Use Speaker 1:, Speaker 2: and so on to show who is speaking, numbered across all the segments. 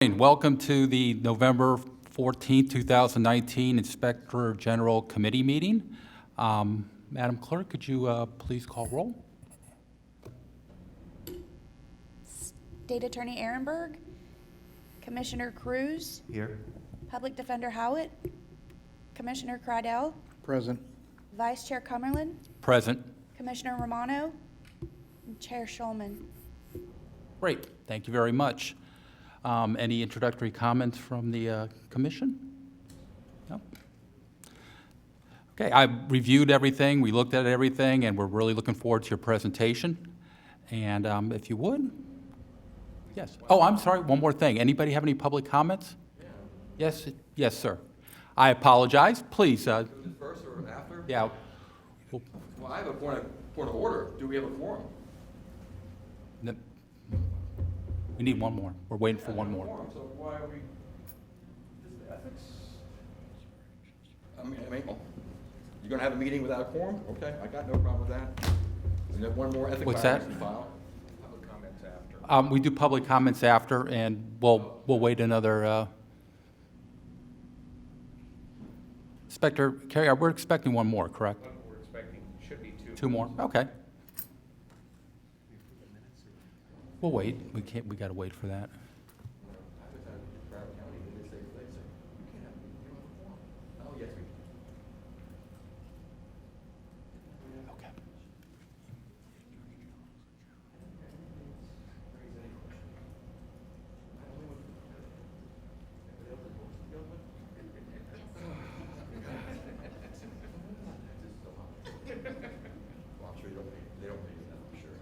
Speaker 1: Welcome to the November 14th, 2019 Inspector General Committee meeting. Madam Clerk, could you please call roll?
Speaker 2: State Attorney Ehrenberg, Commissioner Cruz,
Speaker 3: Here.
Speaker 2: Public Defender Howitt, Commissioner Crydell,
Speaker 3: Present.
Speaker 2: Vice Chair Cumberland,
Speaker 1: Present.
Speaker 2: Commissioner Romano, and Chair Schulman.
Speaker 1: Great, thank you very much. Any introductory comments from the commission? No? Okay, I reviewed everything, we looked at everything, and we're really looking forward to your presentation. And if you would, yes. Oh, I'm sorry, one more thing. Anybody have any public comments? Yeah. Yes, sir. I apologize, please.
Speaker 4: First or after?
Speaker 1: Yeah.
Speaker 4: Well, I have a point of order. Do we have a quorum?
Speaker 1: No. We need one more. We're waiting for one more.
Speaker 4: Quorum, so why are we, this is ethics? I mean, you're gonna have a meeting without a quorum? Okay, I got no problem with that. We have one more ethics
Speaker 1: What's that?
Speaker 4: violation to file.
Speaker 5: Public comments after.
Speaker 1: We do public comments after, and we'll wait another. Inspector Carey, we're expecting one more, correct?
Speaker 5: What we're expecting should be two.
Speaker 1: Two more? Okay. We'll wait. We gotta wait for that.
Speaker 4: Broward County, they say, you can't have, you don't have a quorum. Oh, yes, we can.
Speaker 1: Okay.
Speaker 4: Well, I'm sure they don't pay you that, I'm sure.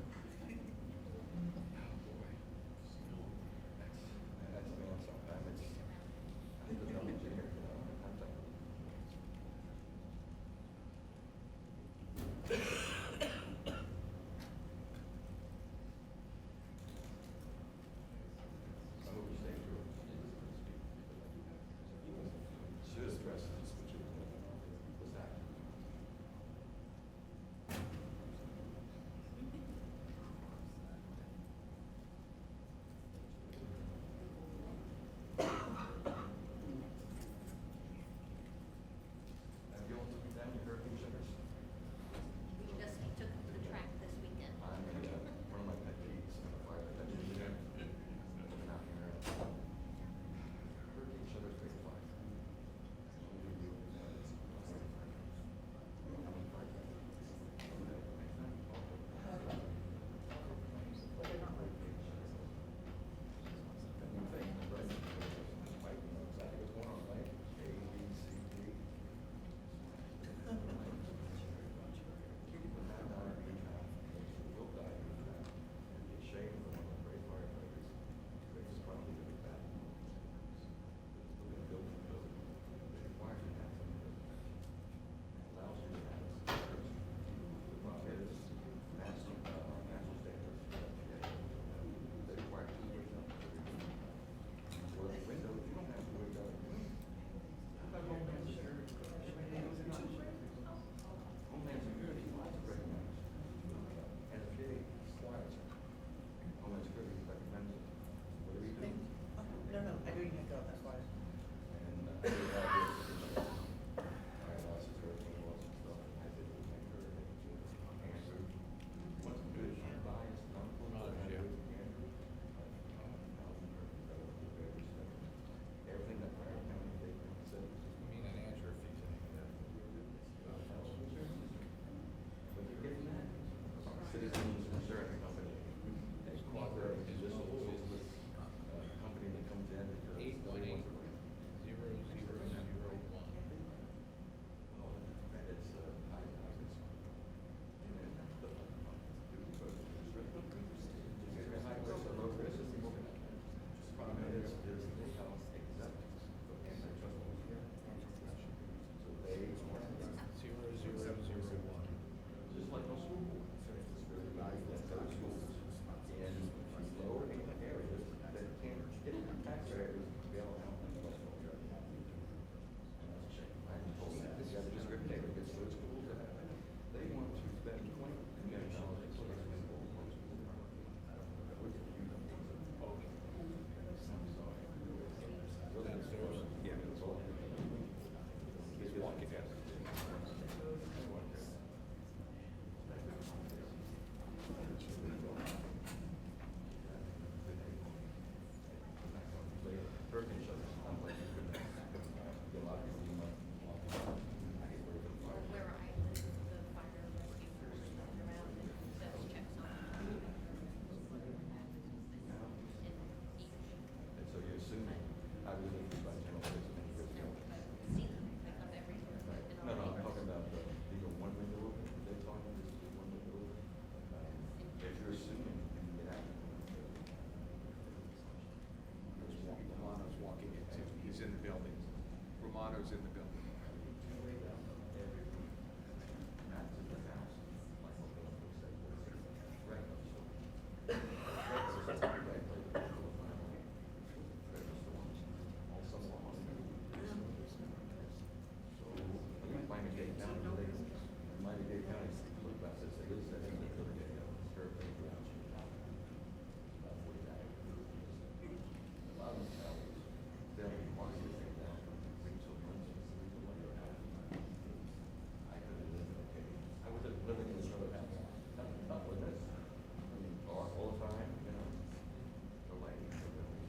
Speaker 4: hurricane shelters, I'm like, get a lot of people in my, I get ready for the fire.
Speaker 3: Where I live, the fire rescue person comes around and does checks on what happens in each.
Speaker 4: And so you assume, I was in by general place many years ago.
Speaker 3: See them, they come every year.
Speaker 4: No, no, I'm talking about, these are one window open, they're talking, this is one window open. If you're assuming, you can get out.
Speaker 5: Romano's walking into, he's in the building. Romano's in the building.
Speaker 4: I was living in this other house, not with this, I mean, all the time, you know, the lighting, the building.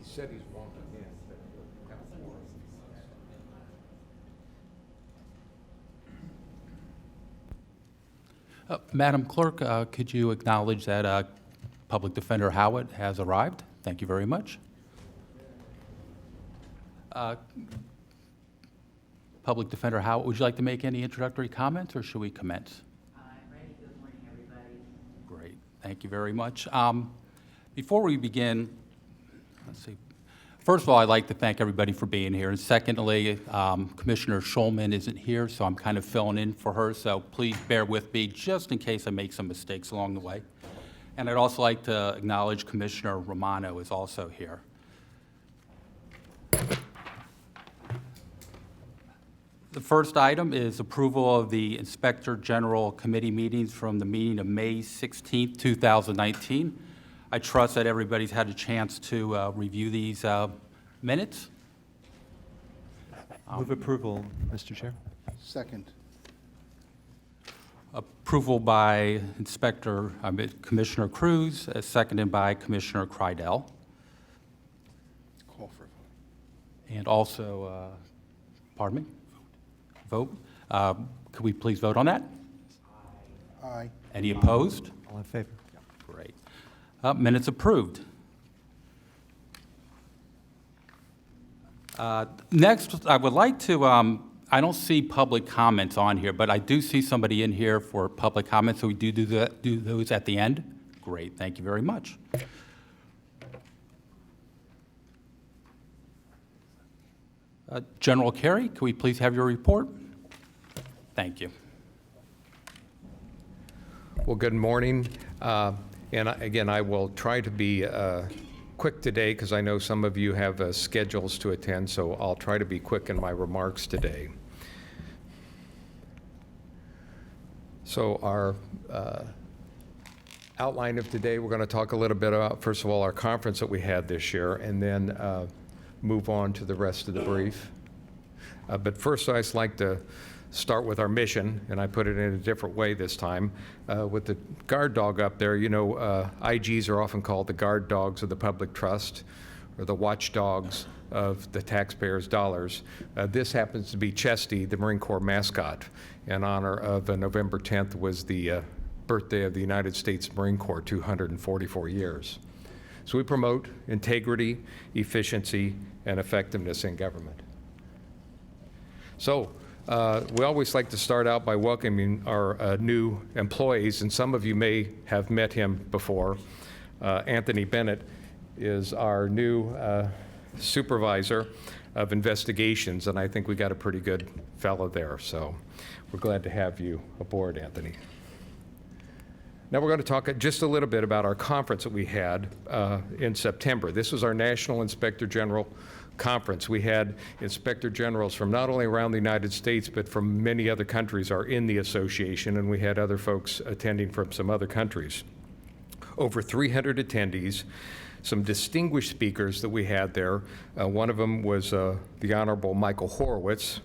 Speaker 5: He said he's walking in.
Speaker 1: Madam Clerk, could you acknowledge that Public Defender Howitt has arrived? Thank you very much. Public Defender Howitt, would you like to make any introductory comments, or should we commence?
Speaker 6: I'm ready. Good morning, everybody.
Speaker 1: Great, thank you very much. Before we begin, let's see. First of all, I'd like to thank everybody for being here. And secondly, Commissioner Schulman isn't here, so I'm kind of filling in for her. So please bear with me just in case I make some mistakes along the way. And I'd also like to acknowledge Commissioner Romano is also here. The first item is approval of the Inspector General Committee meetings from the meeting of May 16th, 2019. I trust that everybody's had a chance to review these minutes.
Speaker 7: Move approval, Mr. Chair.
Speaker 8: Second.
Speaker 1: Approval by Commissioner Cruz, seconded by Commissioner Kreidel.
Speaker 8: Call for a vote.
Speaker 1: And also, pardon me? Vote. Could we please vote on that?
Speaker 8: Aye.
Speaker 1: Any opposed?
Speaker 7: All in favor?
Speaker 1: Great. Minutes approved. Next, I would like to, I don't see public comments on here, but I do see somebody in here for public comments, so we do those at the end. Great, thank you very much. General Carey, can we please have your report? Thank you.
Speaker 5: Well, good morning. Again, I will try to be quick today because I know some of you have schedules to attend, so I'll try to be quick in my remarks today. So our outline of today, we're going to talk a little bit about, first of all, our conference that we had this year, and then move on to the rest of the brief. But first, I'd just like to start with our mission, and I put it in a different way this time. With the guard dog up there, you know, IGs are often called the guard dogs of the public trust, or the watchdogs of the taxpayers' dollars. This happens to be Chesty, the Marine Corps mascot, in honor of November 10th was the birthday of the United States Marine Corps, 244 years. So we promote integrity, efficiency, and effectiveness in government. So we always like to start out by welcoming our new employees, and some of you may have met him before. Anthony Bennett is our new supervisor of investigations, and I think we got a pretty good fellow there. So we're glad to have you aboard, Anthony. Now we're going to talk just a little bit about our conference that we had in September. This was our National Inspector General Conference. We had Inspector Generals from not only around the United States, but from many other countries are in the association, and we had other folks attending from some other countries. Over 300 attendees, some distinguished speakers that we had there. One of them was the Honorable Michael Horowitz,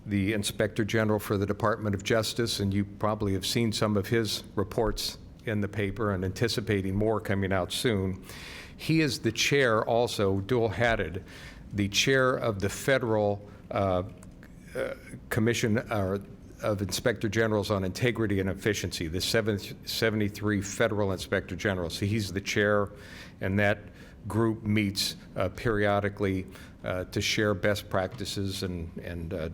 Speaker 5: the Inspector General for the Department of Justice, and you probably have seen some of his reports in the paper and anticipating more coming out soon. He is the chair, also dual-hatted, the chair of the Federal Commission of Inspector Generals on Integrity and Efficiency, the 73 Federal Inspector Generals. So he's the chair, and that group meets periodically to share best practices and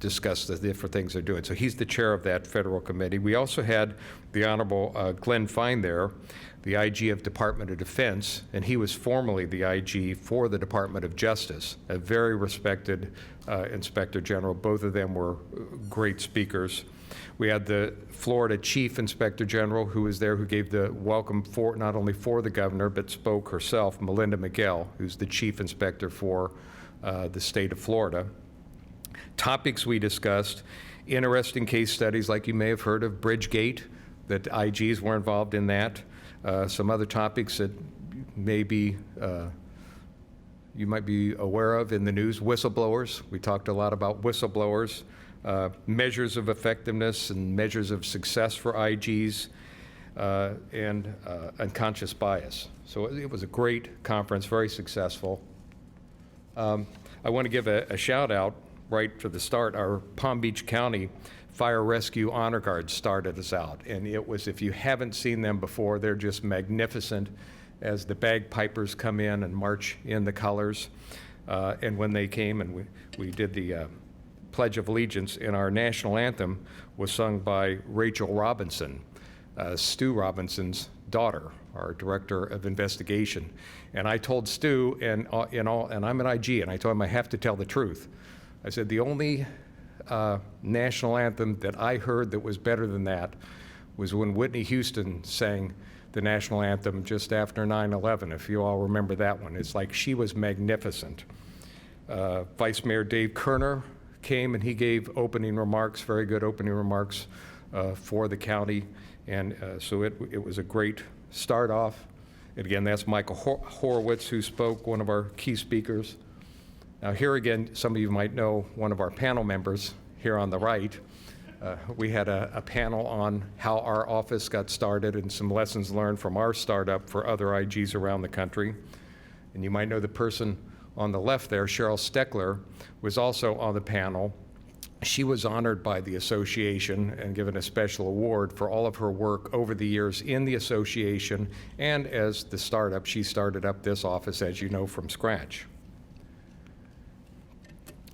Speaker 5: discuss the different things they're doing. So he's the chair of that federal committee. We also had the Honorable Glenn Fine there, the IG of Department of Defense, and he was formerly the IG for the Department of Justice, a very respected Inspector General. Both of them were great speakers. We had the Florida Chief Inspector General who was there, who gave the welcome for not only for the governor, but spoke herself, Melinda Miguel, who's the Chief Inspector for the state of Florida. Topics we discussed, interesting case studies like you may have heard of Bridgegate, that IGs were involved in that. Some other topics that maybe you might be aware of in the news, whistleblowers. We talked a lot about whistleblowers, measures of effectiveness and measures of success for IGs, and unconscious bias. So it was a great conference, very successful. I want to give a shout out right for the start. Our Palm Beach County Fire Rescue Honor Guard started us out, and it was, if you haven't seen them before, they're just magnificent as the bagpipers come in and march in the colors. And when they came and we did the Pledge of Allegiance, and our national anthem was sung by Rachel Robinson, Stu Robinson's daughter, our director of investigation. And I told Stu, and I'm an IG, and I told him I have to tell the truth. I said, the only national anthem that I heard that was better than that was when Whitney Houston sang the national anthem just after 9/11, if you all remember that one. It's like she was magnificent. Vice Mayor Dave Kerner came and he gave opening remarks, very good opening remarks for the county. And so it was a great start off. And again, that's Michael Horowitz who spoke, one of our key speakers. Now here again, some of you might know one of our panel members here on the right. We had a panel on how our office got started and some lessons learned from our startup for other IGs around the country. And you might know the person on the left there, Cheryl Steckler, was also on the panel. She was honored by the association and given a special award for all of her work over the years in the association, and as the startup, she started up this office, as you know, from scratch.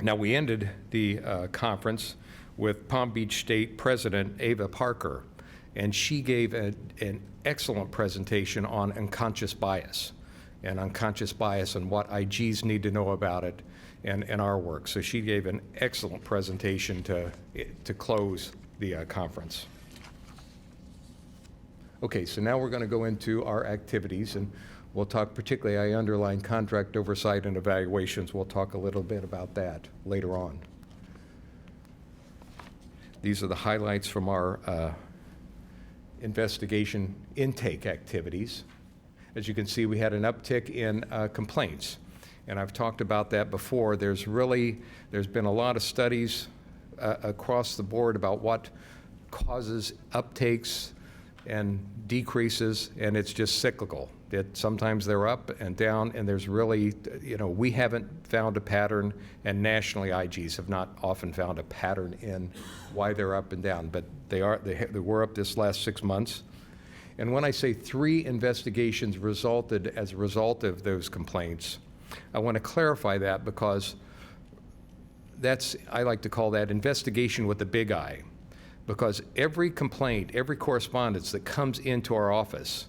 Speaker 5: Now, we ended the conference with Palm Beach State President Ava Parker, and she gave an excellent presentation on unconscious bias and what IGs need to know about it and our work. So she gave an excellent presentation to close the conference. Okay, so now we're going to go into our activities, and we'll talk particularly, I underline contract oversight and evaluations. We'll talk a little bit about that later on. These are the highlights from our investigation intake activities. As you can see, we had an uptick in complaints, and I've talked about that before. There's been a lot of studies across the board about what causes uptakes and decreases, and it's just cyclical. Sometimes they're up and down, and there's really, we haven't found a pattern, and nationally IGs have not often found a pattern in why they're up and down, but they were up this last 6 months. And when I say 3 investigations resulted as a result of those complaints, I want to clarify that because I like to call that investigation with a big I. Because every complaint, every correspondence that comes into our office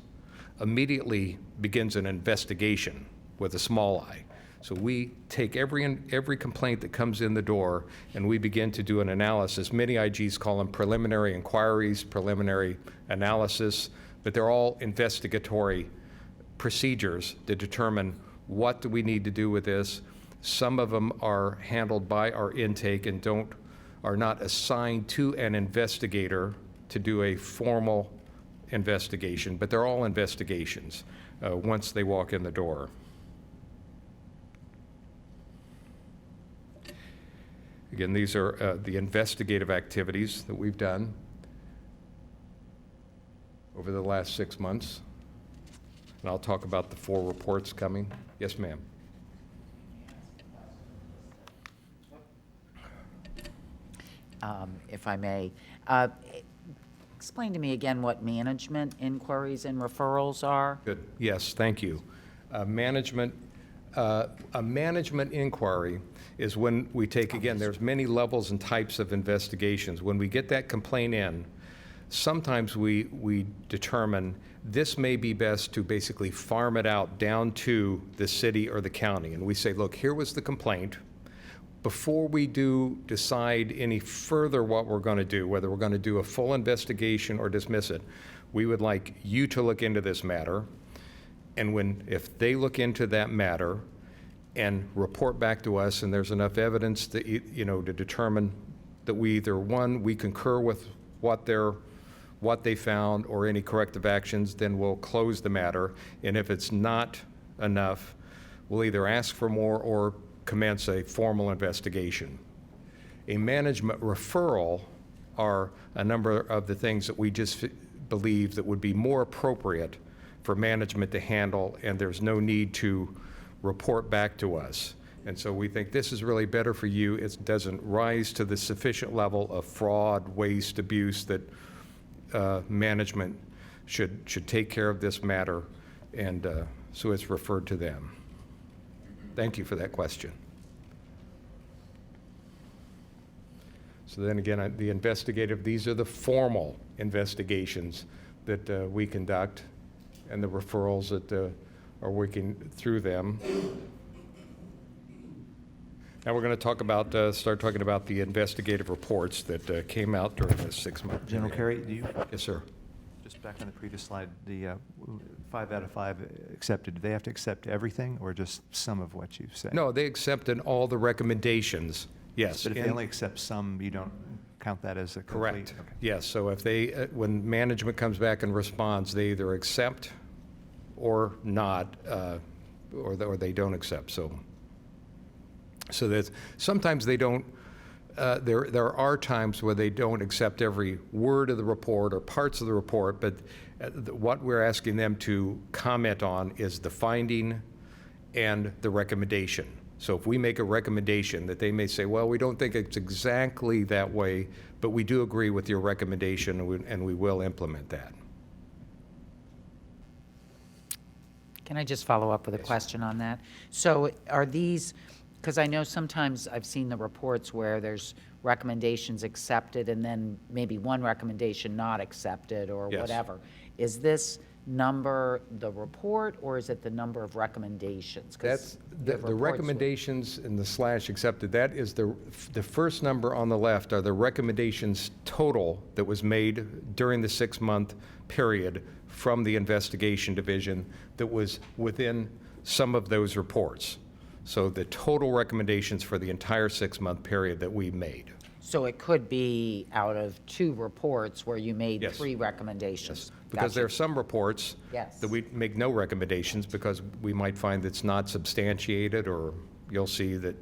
Speaker 5: immediately begins an investigation with a small I. So we take every complaint that comes in the door and we begin to do an analysis. Many IGs call them preliminary inquiries, preliminary analysis, but they're all investigatory procedures to determine what do we need to do with this. Some of them are handled by our intake and are not assigned to an investigator to do a formal investigation, but they're all investigations once they walk in the door. Again, these are the investigative activities that we've done over the last 6 months. And I'll talk about the 4 reports coming. Yes, ma'am.
Speaker 6: If I may. Explain to me again what management inquiries and referrals are.
Speaker 5: Good. Yes, thank you. A management inquiry is when we take, again, there's many levels and types of investigations. When we get that complaint in, sometimes we determine this may be best to basically farm it out down to the city or the county. And we say, look, here was the complaint. Before we decide any further what we're going to do, whether we're going to do a full investigation or dismiss it, we would like you to look into this matter. And if they look into that matter and report back to us, and there's enough evidence that, to determine that we either, one, we concur with what they found or any corrective actions, then we'll close the matter. And if it's not enough, we'll either ask for more or commence a formal investigation. A management referral are a number of the things that we just believe that would be more appropriate for management to handle, and there's no need to report back to us. And so we think this is really better for you. It doesn't rise to the sufficient level of fraud, waste, abuse that management should take care of this matter, and so it's referred to them. Thank you for that question. So then again, these are the formal investigations that we conduct and the referrals that are working through them. Now we're going to start talking about the investigative reports that came out during this 6-month period.
Speaker 7: General Carey, do you,
Speaker 5: Yes, sir.
Speaker 7: just back on the previous slide, the 5 out of 5 accepted, do they have to accept everything or just some of what you say?
Speaker 5: No, they accepted all the recommendations, yes.
Speaker 7: But if they
Speaker 5: and-
Speaker 7: only accept some, you don't count that as a complete?
Speaker 5: Correct.
Speaker 7: Okay.
Speaker 5: Yes, so if when management comes back and responds, they either accept or not, or they don't accept, so that sometimes they don't, there are times where they don't accept every word of the report or parts of the report, but what we're asking them to comment on is the finding and the recommendation. So if we make a recommendation that they may say, well, we don't think it's exactly that way, but we do agree with your recommendation and we will implement that.
Speaker 6: Can I just follow up with a question on that? So are these, because I know sometimes I've seen the reports where there's recommendations accepted and then maybe one recommendation not accepted or
Speaker 5: Yes.
Speaker 6: whatever. Is this number the report or is it the number of recommendations? 'Cause
Speaker 5: That's,
Speaker 6: you
Speaker 5: the
Speaker 6: have reports with-
Speaker 5: recommendations and the slash accepted, that is the first number on the left are the recommendations total that was made during the 6-month period from the investigation division that was within some of those reports. So the total recommendations for the entire 6-month period that we made.
Speaker 6: So it could be out of 2 reports where you made
Speaker 5: Yes.
Speaker 6: 3 recommendations.
Speaker 5: Because there are
Speaker 6: Gotcha.
Speaker 5: some reports
Speaker 6: Yes.
Speaker 5: that we make no recommendations because we might find it's not substantiated, or you'll see that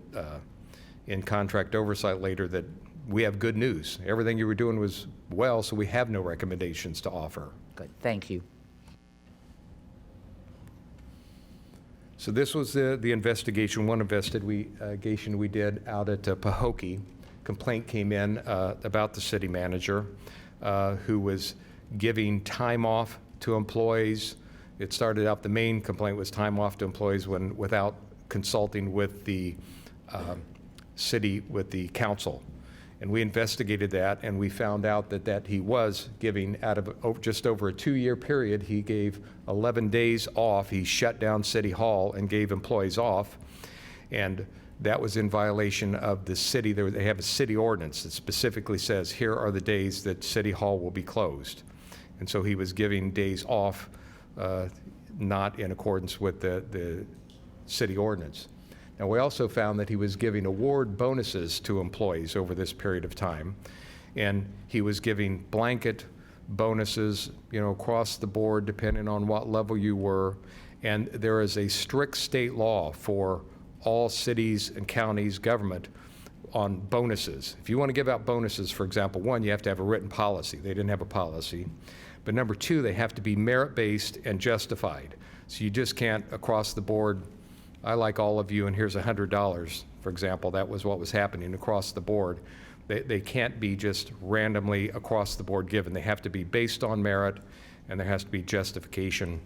Speaker 5: in contract oversight later that we have good news. Everything you were doing was well, so we have no recommendations to offer.
Speaker 6: Good, thank you.
Speaker 5: So this was the investigation, one investigation we did out at Pahokee. Complaint came in about the city manager who was giving time off to employees. It started out, the main complaint was time off to employees without consulting with the city, with the council. And we investigated that, and we found out that he was giving, out of just over a 2-year period, he gave 11 days off. He shut down City Hall and gave employees off. And that was in violation of the city. They have a city ordinance that specifically says, here are the days that City Hall will be closed. And so he was giving days off, not in accordance with the city ordinance. Now, we also found that he was giving award bonuses to employees over this period of time, and he was giving blanket bonuses, across the board, depending on what level you were. And there is a strict state law for all cities and counties government on bonuses. If you want to give out bonuses, for example, one, you have to have a written policy. They didn't have a policy. But number two, they have to be merit-based and justified. So you just can't, across the board, I like all of you, and here's $100, for example. That was what was happening across the board. They can't be just randomly across the board given. They have to be based on merit, and there has to be justification.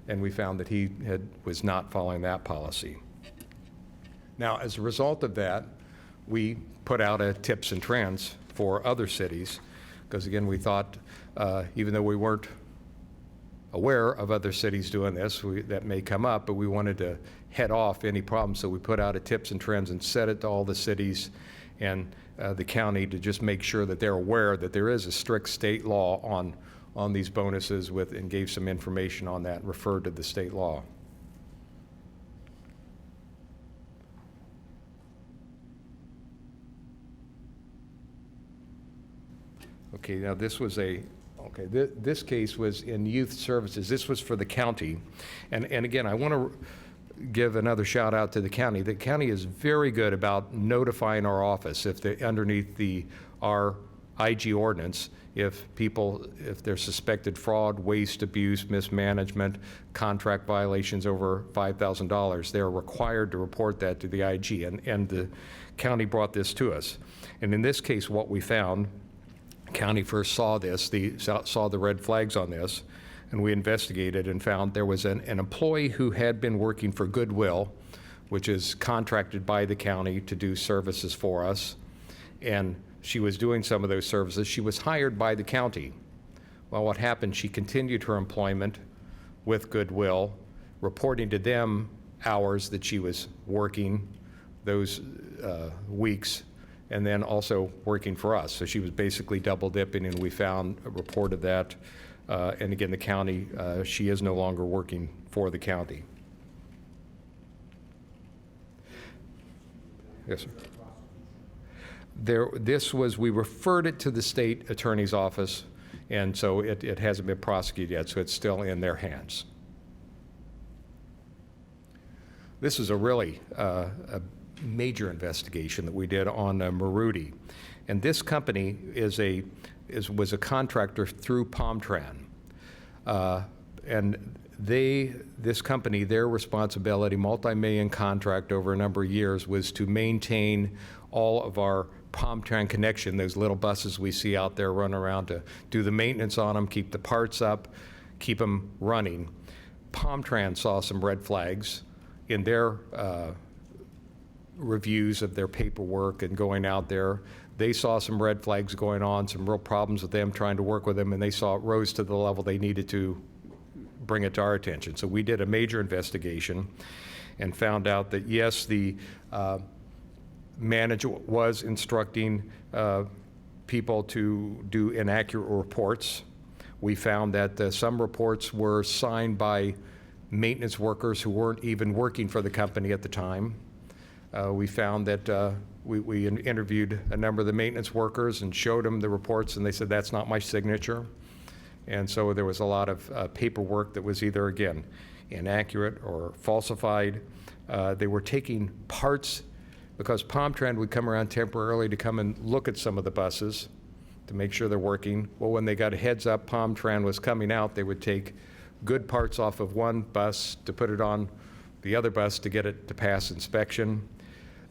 Speaker 5: And we found that he was not following that policy. Now, as a result of that, we put out a tips and trends for other cities, because again, we thought, even though we weren't aware of other cities doing this, that may come up, but we wanted to head off any problems, so we put out a tips and trends and sent it to all the cities and the county to just make sure that they're aware that there is a strict state law on these bonuses and gave some information on that, referred to the state law. Okay, now this was this case was in youth services. This was for the county. And again, I want to give another shout out to the county. The county is very good about notifying our office if underneath our IG ordinance, if there's suspected fraud, waste, abuse, mismanagement, contract violations over $5,000, they're required to report that to the IG. And the county brought this to us. And in this case, what we found, county first saw this, saw the red flags on this, and we investigated and found there was an employee who had been working for Goodwill, which is contracted by the county to do services for us, and she was doing some of those services. She was hired by the county. Well, what happened, she continued her employment with Goodwill, reporting to them hours that she was working those weeks, and then also working for us. So she was basically double dipping, and we reported that. And again, the county, she is no longer working for the county. Yes, sir. We referred it to the state attorney's office, and so it hasn't been prosecuted yet, so it's still in their hands. This is a really a major investigation that we did on Maruti. And this company was a contractor through Palmtran. And this company, their responsibility, multi-million contract over a number of years, was to maintain all of our Palmtran connection, those little buses we see out there running around, to do the maintenance on them, keep the parts up, keep them running. Palmtran saw some red flags in their reviews of their paperwork and going out there. They saw some red flags going on, some real problems with them trying to work with them, and they saw it rose to the level they needed to bring it to our attention. So we did a major investigation and found out that, yes, the manager was instructing people to do inaccurate reports. We found that some reports were signed by maintenance workers who weren't even working for the company at the time. We found that we interviewed a number of the maintenance workers and showed them the reports, and they said, that's not my signature. And so there was a lot of paperwork that was either, again, inaccurate or falsified. They were taking parts, because Palmtran would come around temporarily to come and look at some of the buses to make sure they're working. Well, when they got a heads up Palmtran was coming out, they would take good parts off of one bus to put it on the other bus to get it to pass inspection.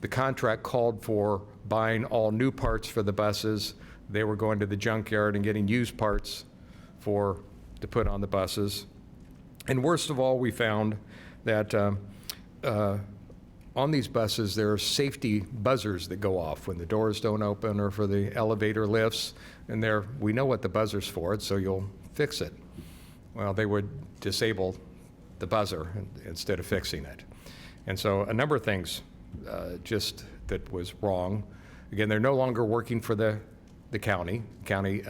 Speaker 5: The contract called for buying all new parts for the buses. They were going to the junkyard and getting used parts to put on the buses. And worst of all, we found that on these buses, there are safety buzzers that go off when the doors don't open or for the elevator lifts. And we know what the buzzer's for, so you'll fix it. Well, they would disable the buzzer instead of fixing it. And so a number of things just that was wrong. Again, they're no longer working for the county. County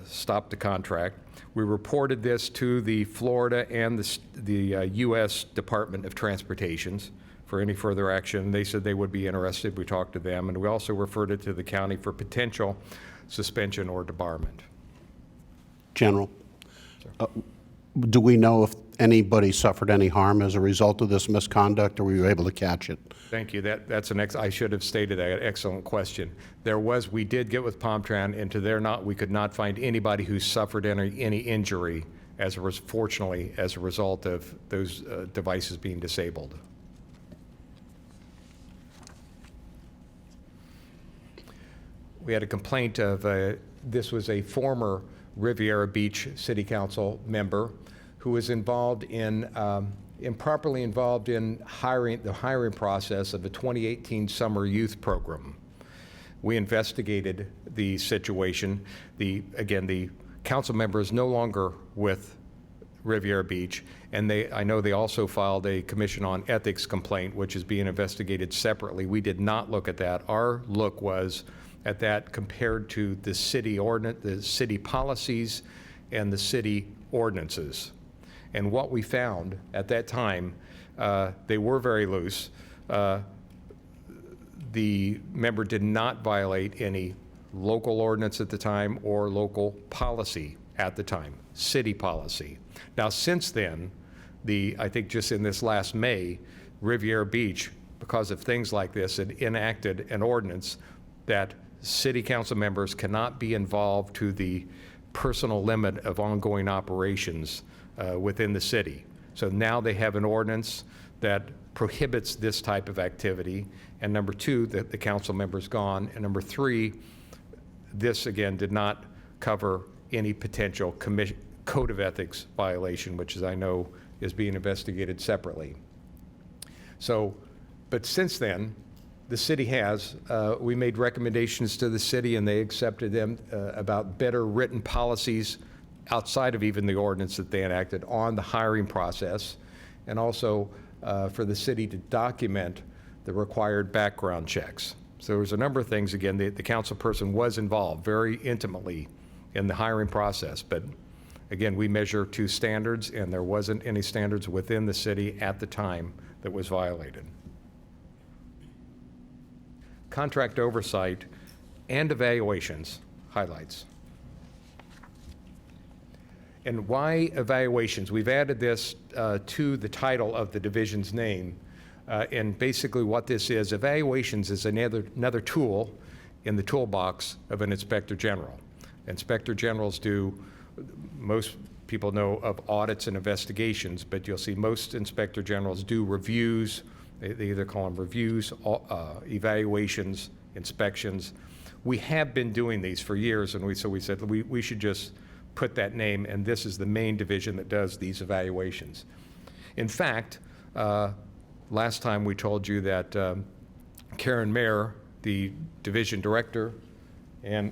Speaker 5: stopped the contract. We reported this to the Florida and the U.S. Department of Transportations for any further action. They said they would be interested. We talked to them, and we also referred it to the county for potential suspension or debarment.
Speaker 9: General, do we know if anybody suffered any harm as a result of this misconduct, or were you able to catch it?
Speaker 5: Thank you. That's I should have stated that. Excellent question. We did get with Palmtran, and we could not find anybody who suffered any injury fortunately as a result of those devices being disabled. We had a complaint of this was a former Riviera Beach City Council member who was improperly involved in the hiring process of the 2018 Summer Youth Program. We investigated the situation. The council member is no longer with Riviera Beach, and I know they also filed a Commission on Ethics complaint, which is being investigated separately. We did not look at that. Our look was at that compared to the city policies and the city ordinances. And what we found at that time, they were very loose. The member did not violate any local ordinance at the time or local policy at the time, city policy. Now, since then, I think just in this last May, Riviera Beach, because of things like this, had enacted an ordinance that city council members cannot be involved to the personal limit of ongoing operations within the city. So now they have an ordinance that prohibits this type of activity. And number two, that the council member's gone. And number three, this again did not cover any potential code of ethics violation, which as I know is being investigated separately. So, but since then, the city we made recommendations to the city and they accepted them about better written policies outside of even the ordinance that they enacted on the hiring process, and also for the city to document the required background checks. So there was a number of things. Again, the council person was involved very intimately in the hiring process, but again, we measure to standards, and there wasn't any standards within the city at the time that was violated. Contract oversight and evaluations highlights. And why evaluations? We've added this to the title of the division's name. And basically what this is, evaluations is another tool in the toolbox of an inspector general. Inspector generals most people know of audits and investigations, but you'll see most inspector generals do reviews. They either call them reviews, evaluations, inspections. We have been doing these for years, and so we said we should just put that name, and this is the main division that does these evaluations. In fact, last time we told you that Karen Mayer, the division director, and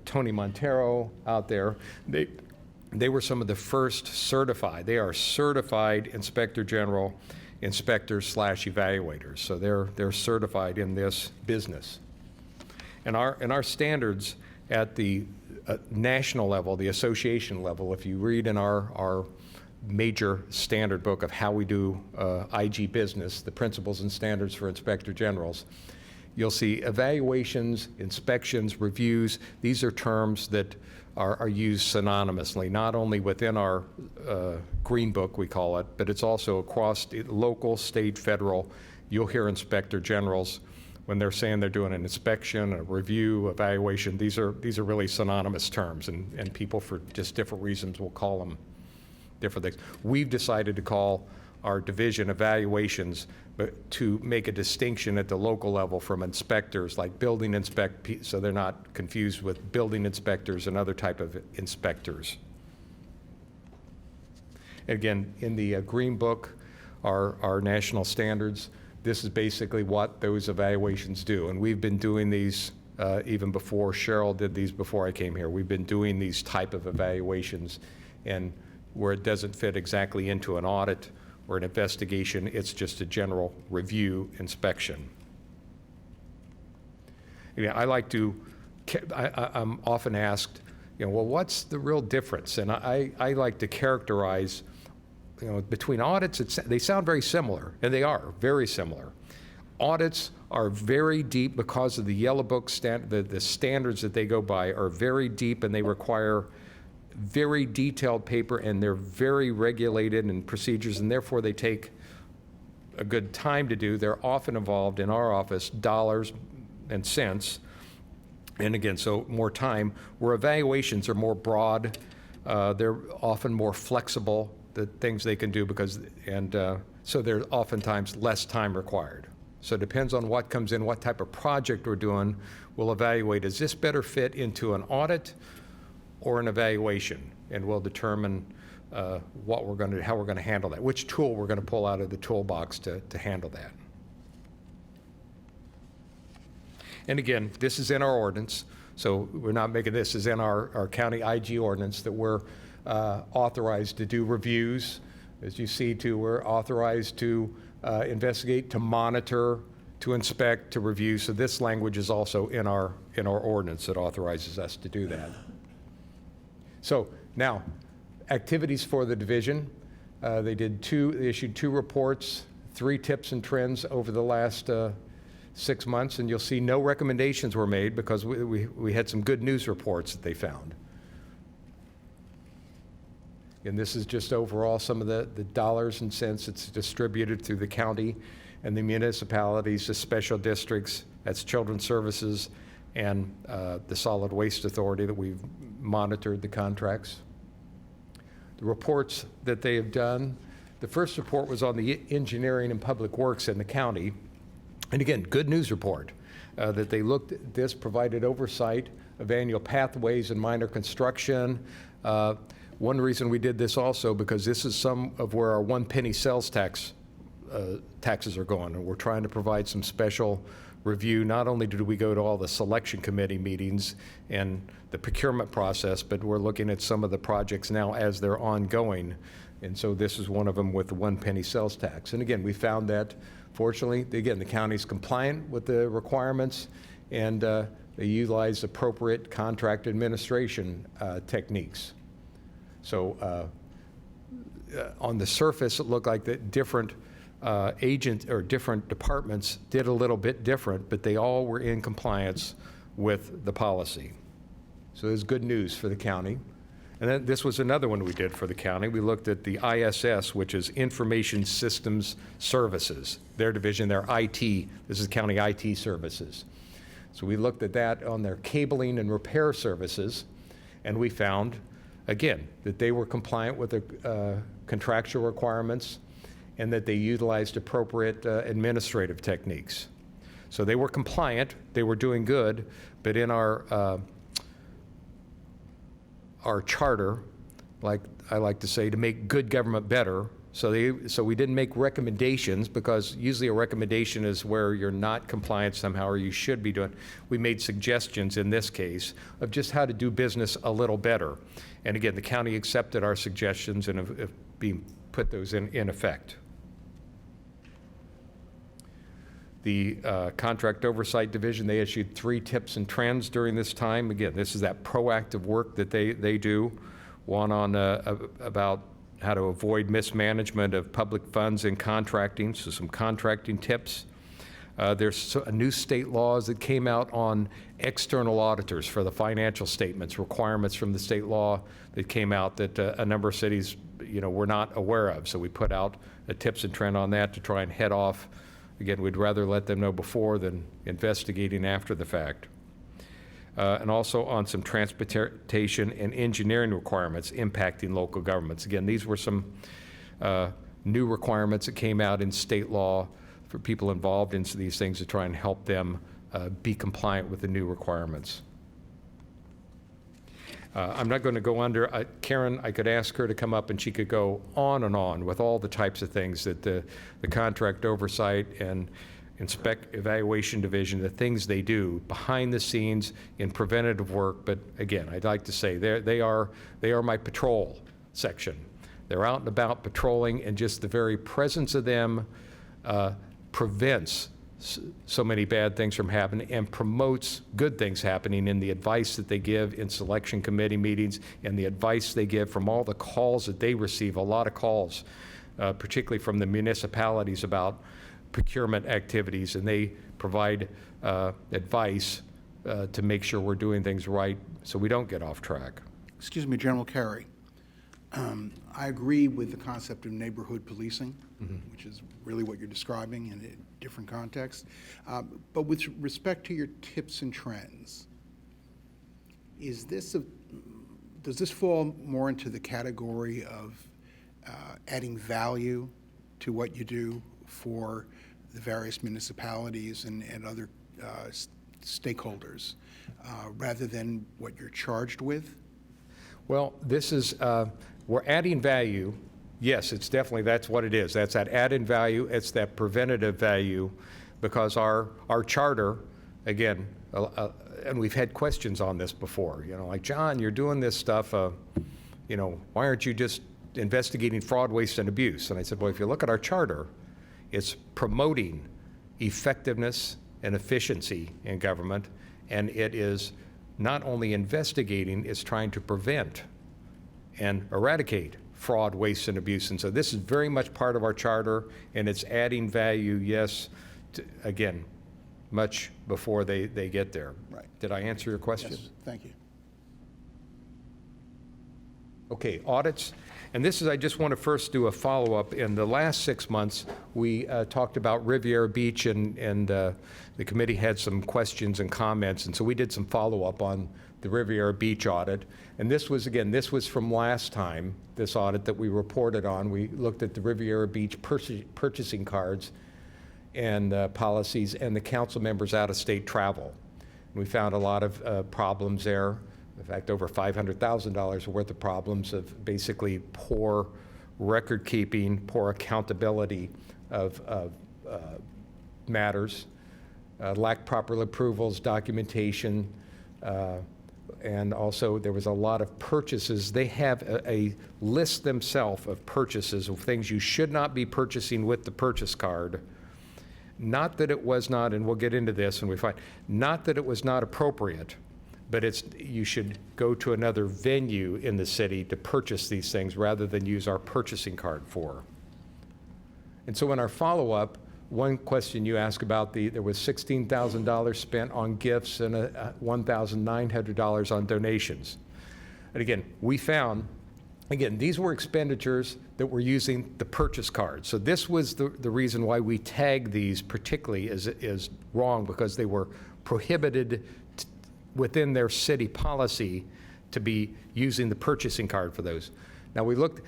Speaker 5: Tony Montero out there, they were some of the first certified. They are certified inspector general inspectors / evaluators. So they're certified in this business. And our standards at the national level, the association level, if you read in our major standard book of how we do IG business, the principles and standards for inspector generals, you'll see evaluations, inspections, reviews. These are terms that are used synonymously, not only within our green book, we call it, but it's also across local, state, federal. You'll hear inspector generals when they're saying they're doing an inspection, a review, evaluation. These are really synonymous terms, and people for just different reasons will call them different things. We've decided to call our division evaluations, but to make a distinction at the local level from inspectors, like so they're not confused with building inspectors and other type of inspectors. Again, in the Green Book, our national standards, this is basically what those evaluations do. And we've been doing these even before Cheryl did these before I came here. We've been doing these type of evaluations, and where it doesn't fit exactly into an audit or an investigation, it's just a general review inspection. Yeah, I'm often asked, well, what's the real difference? And I like to characterize, between audits, they sound very similar, and they are very similar. Audits are very deep because of the Yellow Book the standards that they go by are very deep, and they require very detailed paper, and they're very regulated and procedures, and therefore they take a good time to do. They're often involved in our office dollars and cents, and again, so more time. Where evaluations are more broad, they're often more flexible, the things they can do, so there's oftentimes less time required. So it depends on what comes in, what type of project we're doing. We'll evaluate, does this better fit into an audit or an evaluation? And we'll determine how we're going to handle that, which tool we're going to pull out of the toolbox to handle that. And again, this is in our ordinance, so we're not making this is in our county IG ordinance that we're authorized to do reviews. As you see, we're authorized to investigate, to monitor, to inspect, to review. So this language is also in our ordinance that authorizes us to do that. So now, activities for the division. They issued 2 reports, 3 tips and trends over the last 6 months, and you'll see no recommendations were made because we had some good news reports that they found. And this is just overall some of the dollars and cents that's distributed through the county and the municipalities, the special districts, that's Children's Services, and the Solid Waste Authority that we've monitored the contracts. The reports that they have done, the first report was on the engineering and public works in the county. And again, good news report that they looked at this, provided oversight of annual pathways and minor construction. One reason we did this also because this is some of where our 1 penny sales taxes are going, and we're trying to provide some special review. Not only did we go to all the selection committee meetings and the procurement process, but we're looking at some of the projects now as they're ongoing. And so this is one of them with the 1 penny sales tax. And again, we found that, fortunately, again, the county's compliant with the requirements, and they utilize appropriate contract administration techniques. So on the surface, it looked like that different agents or different departments did a little bit different, but they all were in compliance with the policy. So there's good news for the county. And then this was another one we did for the county. We looked at the ISS, which is Information Systems Services, their division, their IT. This is county IT services. So we looked at that on their cabling and repair services, and we found, again, that they were compliant with the contractual requirements and that they utilized appropriate administrative techniques. So they were compliant, they were doing good, but in our charter, like I like to say, to make good government better, so we didn't make recommendations, because usually a recommendation is where you're not compliant somehow or you should be doing. We made suggestions in this case of just how to do business a little better. And again, the county accepted our suggestions and have put those in effect. The Contract Oversight Division, they issued 3 tips and trends during this time. Again, this is that proactive work that they do. One on about how to avoid mismanagement of public funds in contracting, so some contracting tips. There's new state laws that came out on external auditors for the financial statements, requirements from the state law that came out that a number of cities, were not aware of. So we put out a tips and trend on that to try and head off. Again, we'd rather let them know before than investigating after the fact. And also on some transportation and engineering requirements impacting local governments. Again, these were some new requirements that came out in state law for people involved in these things to try and help them be compliant with the new requirements. I'm not going to go under, Karen, I could ask her to come up and she could go on and on with all the types of things that the contract oversight and evaluation division, the things they do behind the scenes in preventative work. But again, I'd like to say they are my patrol section. They're out and about patrolling, and just the very presence of them prevents so many bad things from happening and promotes good things happening in the advice that they give in selection committee meetings and the advice they give from all the calls that they receive, a lot of calls, particularly from the municipalities about procurement activities, and they provide advice to make sure we're doing things right so we don't get off track.
Speaker 8: Excuse me, General Carey. I agree with the concept of neighborhood policing, which is really what you're describing in a different context. But with respect to your tips and trends, does this fall more into the category of adding value to what you do for the various municipalities and other stakeholders, rather than what you're charged with?
Speaker 5: Well, this is, we're adding value. Yes, it's definitely, that's what it is. That's that added value. It's that preventative value, because our charter, again, and we've had questions on this before, like, John, you're doing this stuff, why aren't you just investigating fraud, waste, and abuse? And I said, well, if you look at our charter, it's promoting effectiveness and efficiency in government, and it is not only investigating, it's trying to prevent and eradicate fraud, waste, and abuse. And so this is very much part of our charter, and it's adding value, yes, again, much before they get there.
Speaker 8: Right.
Speaker 5: Did I answer your question?
Speaker 8: Yes, thank you.
Speaker 5: Okay, audits. And this is, I just want to first do a follow-up. In the last 6 months, we talked about Riviera Beach, and the committee had some questions and comments, and so we did some follow-up on the Riviera Beach audit. And this was, again, this was from last time, this audit that we reported on. We looked at the Riviera Beach purchasing cards and policies and the council members' out-of-state travel. We found a lot of problems there. In fact, over $500,000 worth of problems of basically poor record keeping, poor accountability of matters, lack proper approvals, documentation, and also there was a lot of purchases. They have a list themselves of purchases of things you should not be purchasing with the purchase card. Not that it was not, and we'll get into this when we find, not that it was not appropriate, but you should go to another venue in the city to purchase these things rather than use our purchasing card for. And so in our follow-up, one question you asked about, there was $16,000 spent on gifts and $1,900 on donations. And again, we found, these were expenditures that were using the purchase card. So this was the reason why we tagged these particularly as wrong, because they were prohibited within their city policy to be using the purchasing card for those. Now we looked,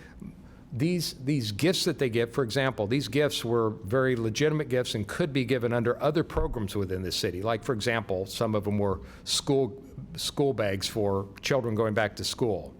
Speaker 5: these gifts that they give, for example, these gifts were very legitimate gifts and could be given under other programs within the city. Like, for example, some of them were school bags for children going back to school,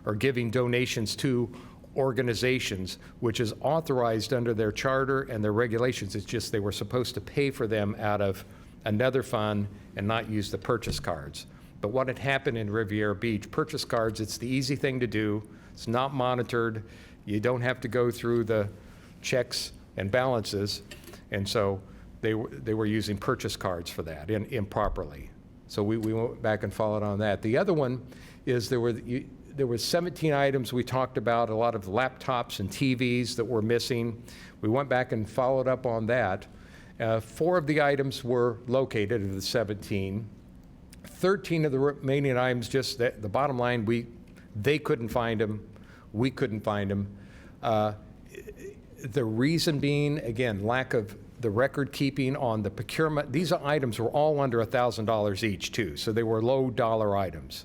Speaker 5: or giving donations to organizations, which is authorized under their charter and their regulations. It's just they were supposed to pay for them out of another fund and not use the purchase cards. But what had happened in Riviera Beach, purchase cards, it's the easy thing to do. It's not monitored. You don't have to go through the checks and balances. And so they were using purchase cards for that improperly. So we went back and followed on that. The other one is there were 17 items we talked about, a lot of laptops and TVs that were missing. We went back and followed up on that. 4 of the items were located of the 17. 13 of the remaining items, just the bottom line, they couldn't find them. We couldn't find them. The reason being, again, lack of the record keeping on the procurement. These items were all under $1,000 each too, so they were low dollar items.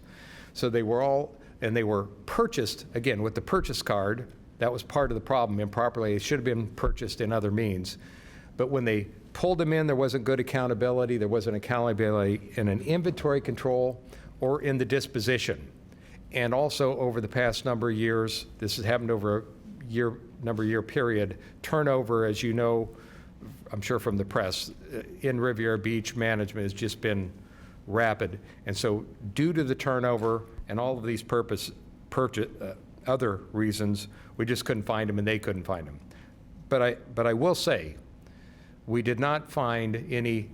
Speaker 5: So they were all, and they were purchased, again, with the purchase card, That was part of the problem, improperly. It should have been purchased in other means. But when they pulled them in, there wasn't good accountability. There wasn't accountability in an inventory control or in the disposition. And also over the past number of years, this has happened over a number of year period, turnover, as you know, I'm sure from the press, in Riviera Beach, management has just been rapid. And so due to the turnover and all of these other reasons, we just couldn't find them and they couldn't find them. But I will say, we did not find any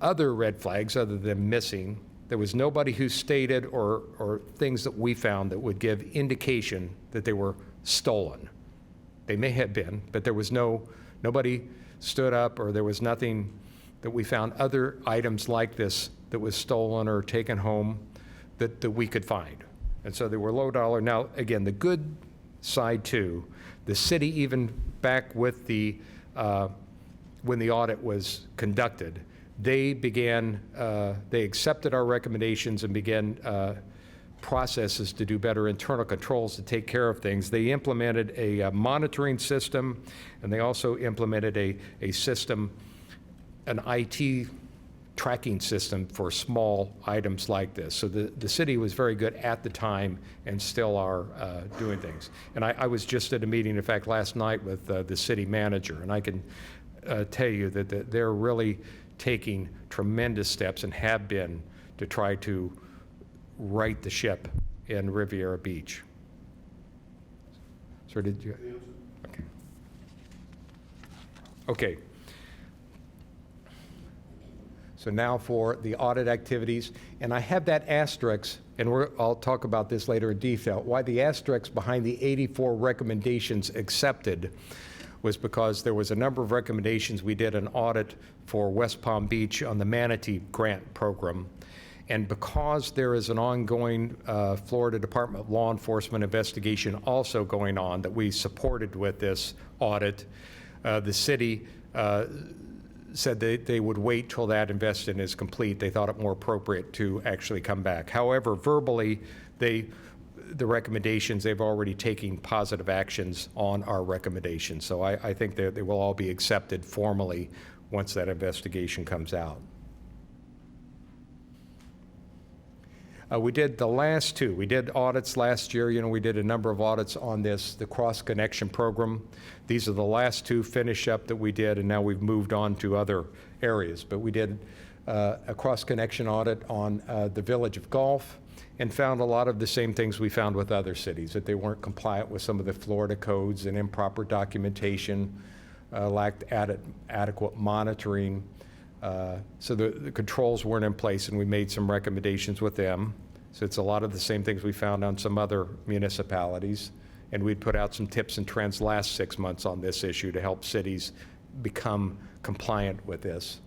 Speaker 5: other red flags other than missing. There was nobody who stated or things that we found that would give indication that they were stolen. They may have been, but there was nobody stood up, or there was nothing that we found other items like this that was stolen or taken home that we could find. And so they were low dollar. Now, again, the good side too, the city, even back with the when the audit was conducted, they accepted our recommendations and began processes to do better internal controls to take care of things. They implemented a monitoring system, and they also implemented a system, an IT tracking system for small items like this. So the city was very good at the time and still are doing things. And I was just at a meeting, in fact, last night with the city manager, and I can tell you that they're really taking tremendous steps and have been to try to right the ship in Riviera Beach. So did you? Okay. Okay. So now for the audit activities, and I have that asterisk, and I'll talk about this later in detail, why the asterisk behind the 84 recommendations accepted was because there was a number of recommendations. We did an audit for West Palm Beach on the Manatee Grant Program, and because there is an ongoing Florida Department of Law Enforcement investigation also going on that we supported with this audit, the city said they would wait till that investigation is complete. They thought it more appropriate to actually come back. However, verbally, the recommendations, they've already taken positive actions on our recommendations. So I think they will all be accepted formally once that investigation comes out. We did the last two. We did audits last year. You know, we did a number of audits on this, the Cross Connection Program. These are the last two finish up that we did, and now we've moved on to other areas. But we did a Cross Connection audit on the Village of Gulf and found a lot of the same things we found with other cities, that they weren't compliant with some of the Florida codes and improper documentation, lacked adequate monitoring. So the controls weren't in place, and we made some recommendations with them. So it's a lot of the same things we found on some other municipalities. And we'd put out some tips and trends last 6 months on this issue to help cities become compliant with this.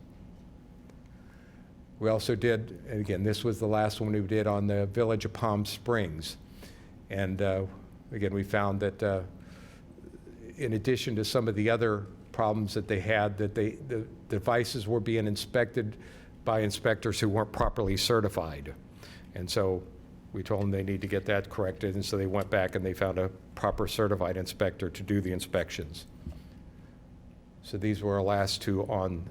Speaker 5: We also did, and again, this was the last one we did on the Village of Palm Springs. And again, we found that in addition to some of the other problems that they had, that the devices were being inspected by inspectors who weren't properly certified. And so we told them they need to get that corrected, and so they went back and they found a proper certified inspector to do the inspections. So these were our last two on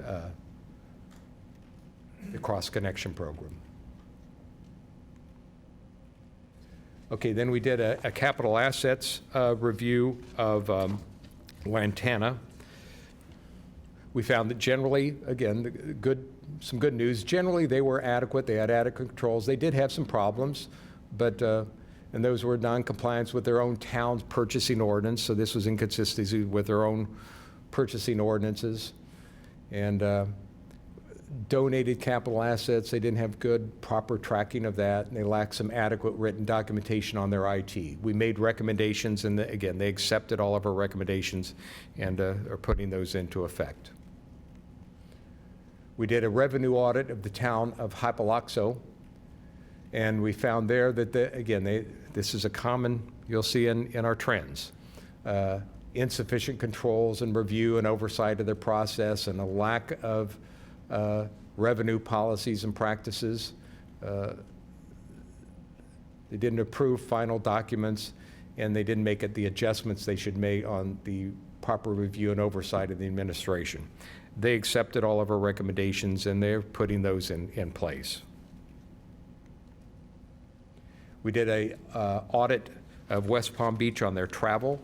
Speaker 5: the Cross Connection Program. Okay, then we did a capital assets review of Lantana. We found that generally, again, some good news. Generally, they were adequate. They had adequate controls. They did have some problems, but and those were non-compliance with their own town's purchasing ordinance. So this was inconsistency with their own purchasing ordinances, and donated capital assets. They didn't have good, proper tracking of that, and they lacked some adequate written documentation on their IT. We made recommendations, and again, they accepted all of our recommendations and are putting those into effect. We did a revenue audit of the town of Hypaloxo, and we found there that, this is a common, you'll see in our trends, insufficient controls and review and oversight of their process, and a lack of revenue policies and practices. They didn't approve final documents, and they didn't make it the adjustments they should make on the proper review and oversight of the administration. They accepted all of our recommendations, and they're putting those in place. We did a audit of West Palm Beach on their travel,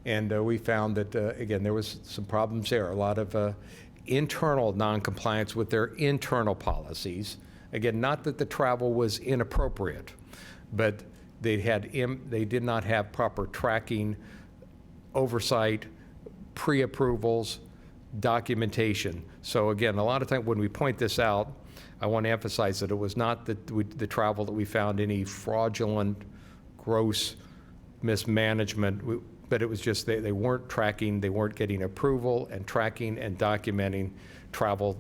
Speaker 5: and we found that, again, there was some problems there. A lot of internal noncompliance with their internal policies. Again, not that the travel was inappropriate, but they did not have proper tracking, oversight, pre-approvals, documentation. So again, a lot of time when we point this out, I want to emphasize that it was not the travel that we found any fraudulent, gross mismanagement, but it was just they weren't tracking, they weren't getting approval and tracking and documenting travel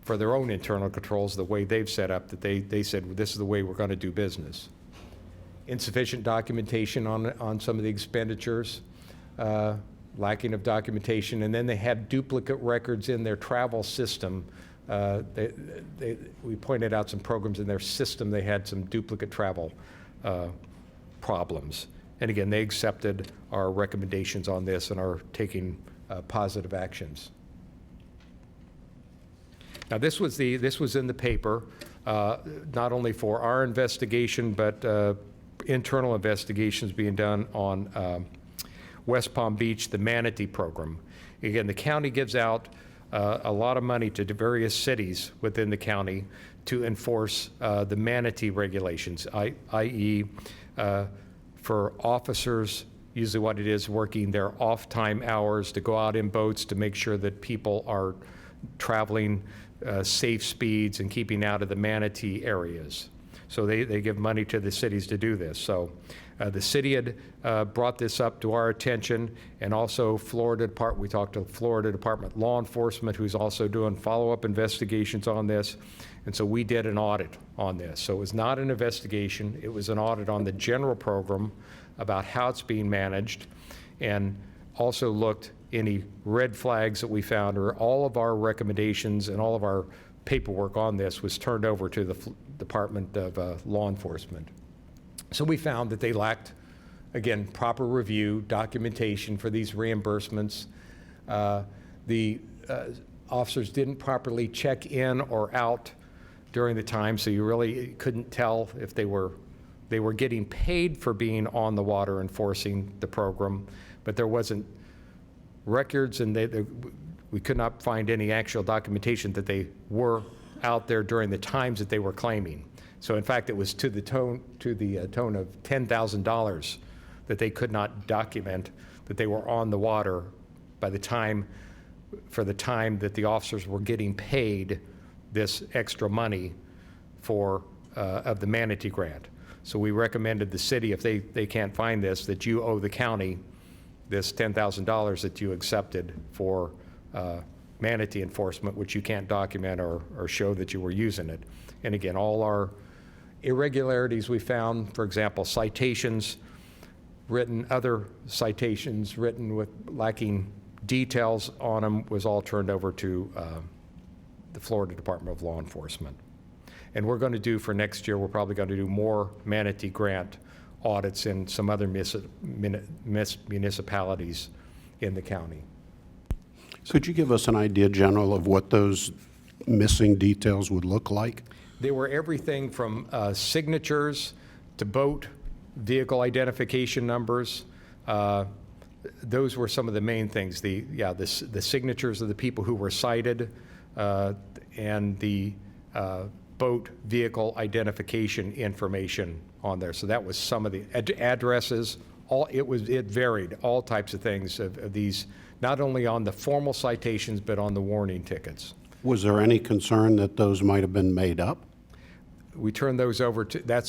Speaker 5: for their own internal controls the way they've set up, that they said, well, this is the way we're going to do business. Insufficient documentation on some of the expenditures, lacking of documentation, and then they had duplicate records in their travel system. We pointed out some programs in their system, they had some duplicate travel problems. And again, they accepted our recommendations on this and are taking positive actions. Now, this was in the paper, not only for our investigation, but internal investigations being done on West Palm Beach, the Manatee program. Again, the county gives out a lot of money to various cities within the county to enforce the Manatee regulations, i.e., for officers, usually what it is, working their off-time hours to go out in boats to make sure that people are traveling safe speeds and keeping out of the Manatee areas. So they give money to the cities to do this. So the city had brought this up to our attention, and also we talked to Florida Department Law Enforcement, who's also doing follow-up investigations on this. And so we did an audit on this. So it was not an investigation, it was an audit on the general program about how it's being managed, and also looked any red flags that we found, or all of our recommendations and all of our paperwork on this was turned over to the Department of Law Enforcement. So we found that they lacked, again, proper review, documentation for these reimbursements. The officers didn't properly check in or out during the time, so you really couldn't tell if they were getting paid for being on the water enforcing the program, but there wasn't records, and we could not find any actual documentation that they were out there during the times that they were claiming. So in fact, it was to the tone of $10,000 that they could not document that they were on the water for the time that the officers were getting paid this extra money of the Manatee grant. So we recommended the city, if they can't find this, that you owe the county this $10,000 that you accepted for Manatee enforcement, which you can't document or show that you were using it. And again, all our irregularities we found, for example, other citations written with lacking details on them, was all turned over to the Florida Department of Law Enforcement. And we're going to do for next year, we're probably going to do more Manatee grant audits in some other municipalities in the county.
Speaker 9: Could you give us an idea, General, of what those missing details would look like?
Speaker 5: They were everything from signatures to boat vehicle identification numbers. Those were some of the main things. The signatures of the people who were cited, and the boat vehicle identification information on there. So that was some of the addresses. It varied, all types of things of these, not only on the formal citations, but on the warning tickets.
Speaker 9: Was there any concern that those might have been made up?
Speaker 5: We turned those over to,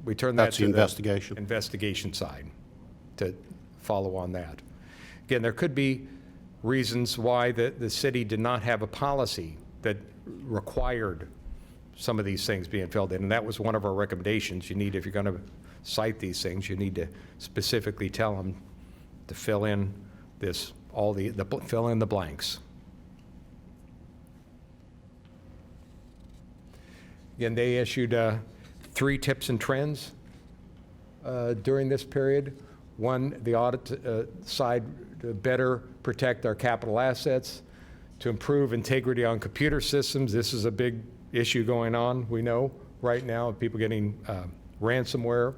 Speaker 5: we turned that
Speaker 9: That's
Speaker 5: to
Speaker 9: the investigation.
Speaker 5: the investigation side to follow on that. Again, there could be reasons why the city did not have a policy that required some of these things being filled in, and that was one of our recommendations. If you're going to cite these things, you need to specifically tell them to fill in fill in the blanks. Again, they issued 3 tips and trends. during this period. One, the audit side to better protect our capital assets, to improve integrity on computer systems. This is a big issue going on, we know, right now, of people getting ransomware,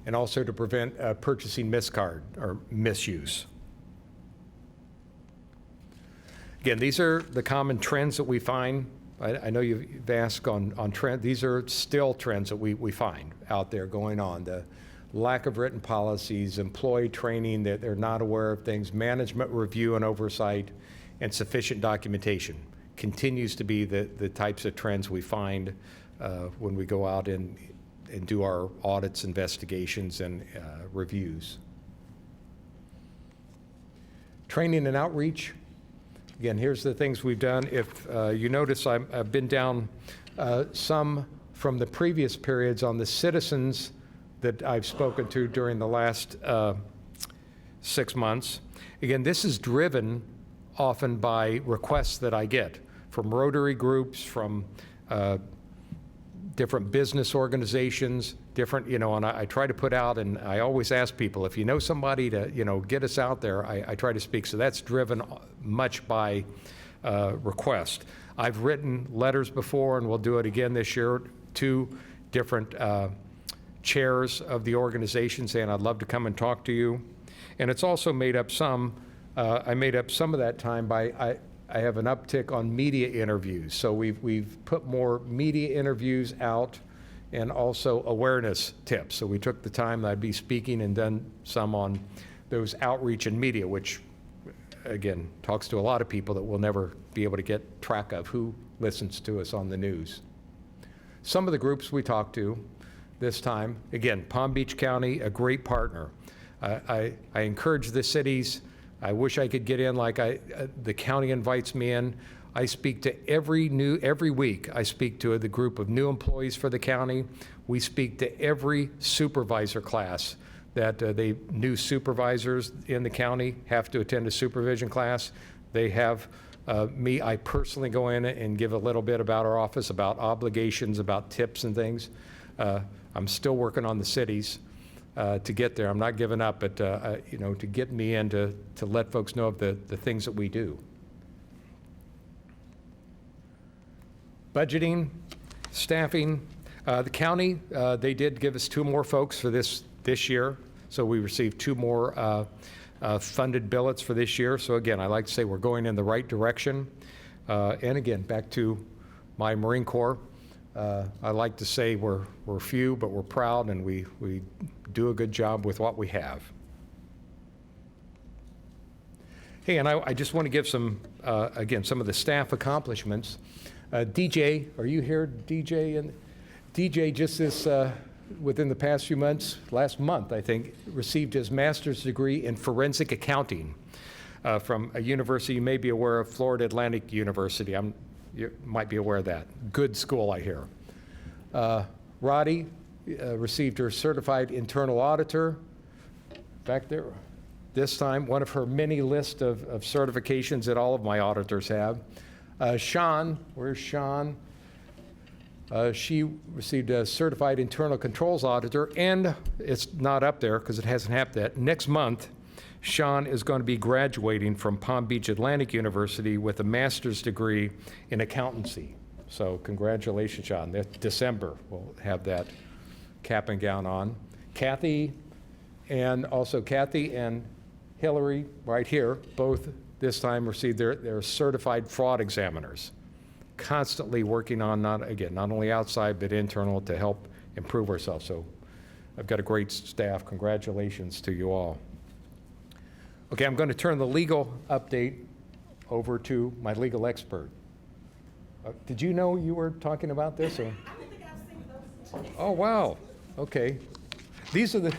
Speaker 5: and also to prevent purchasing miscard or misuse. Again, these are the common trends that we find. I know you've asked on trend. These are still trends that we find out there going on. The lack of written policies, employee training, that they're not aware of things, management review and oversight, and sufficient documentation continues to be the types of trends we find when we go out and do our audits, investigations, and reviews. Training and outreach. Again, here's the things we've done. If you notice, I've been down some from the previous periods on the citizens that I've spoken to during the last 6 months. Again, this is driven often by requests that I get from Rotary groups, from different business organizations, different, and I try to put out, and I always ask people, if you know somebody to, get us out there, I try to speak. So that's driven much by request. I've written letters before, and we'll do it again this year, to different chairs of the organization saying, I'd love to come and talk to you. And it's also made up I made up some of that time by, I have an uptick on media interviews. So we've put more media interviews out and also awareness tips. So we took the time that I'd be speaking and done some on those outreach and media, which again, talks to a lot of people that we'll never be able to get track of who listens to us on the news. Some of the groups we talked to this time, again, Palm Beach County, a great partner. I encourage the cities. I wish I could get in like the county invites me in. I speak to every week, I speak to the group of new employees for the county. We speak to every supervisor class that new supervisors in the county have to attend a supervision class. They have me, I personally go in and give a little bit about our office, about obligations, about tips and things. I'm still working on the cities to get there. I'm not giving up, but to get me in to let folks know of the things that we do. Budgeting, staffing. The county, they did give us 2 more folks for this year. So we received 2 more funded billets for this year. So again, I like to say we're going in the right direction. And again, back to my Marine Corps. I like to say we're few, but we're proud, and we do a good job with what we have. Hey, and I just want to give some, again, some of the staff accomplishments. DJ, are you here, DJ? And DJ just within the past few months, last month, I think, received his master's degree in forensic accounting from a university you may be aware of, Florida Atlantic University. You might be aware of that. Good school, I hear. Roddy received her certified internal auditor back there. This time, one of her many list of certifications that all of my auditors have. Sean, where's Sean? She received a certified internal controls auditor, and it's not up there because it hasn't happened yet. Next month, Sean is going to be graduating from Palm Beach Atlantic University with a master's degree in accountancy. So congratulations, Sean. December, we'll have that cap and gown on. Kathy and Hillary, right here, both this time received their certified fraud examiners. Constantly working on, not only outside, but internal to help improve ourselves. So I've got a great staff. Congratulations to you all. Okay, I'm going to turn the legal update over to my legal expert. Did you know you were talking about this? Or? I didn't think I was thinking those. Oh, wow. Okay. These are the...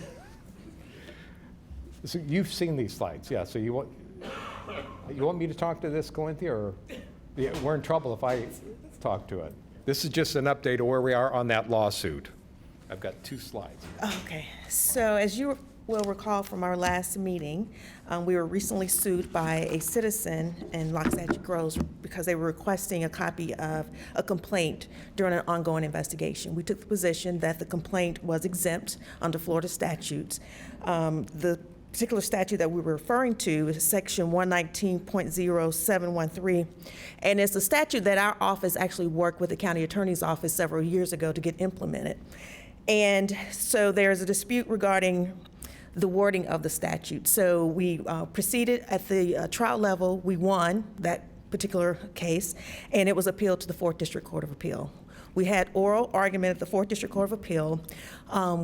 Speaker 5: So you've seen these slides, yeah. So you want me to talk to this, Corinthia, or yeah, we're in trouble if I talk to it. This is just an update of where we are on that lawsuit. I've got 2 slides.
Speaker 10: Okay, so as you will recall from our last meeting, we were recently sued by a citizen in Loxahatchee Groves because they were requesting a copy of a complaint during an ongoing investigation. We took the position that the complaint was exempt under Florida statutes. The particular statute that we were referring to is Section 119.0713, and it's a statute that our office actually worked with the county attorney's office several years ago to get implemented. And so there's a dispute regarding the wording of the statute. So we proceeded at the trial level. We won that particular case, and it was appealed to the 4th District Court of Appeal. We had oral argument at the 4th District Court of Appeal.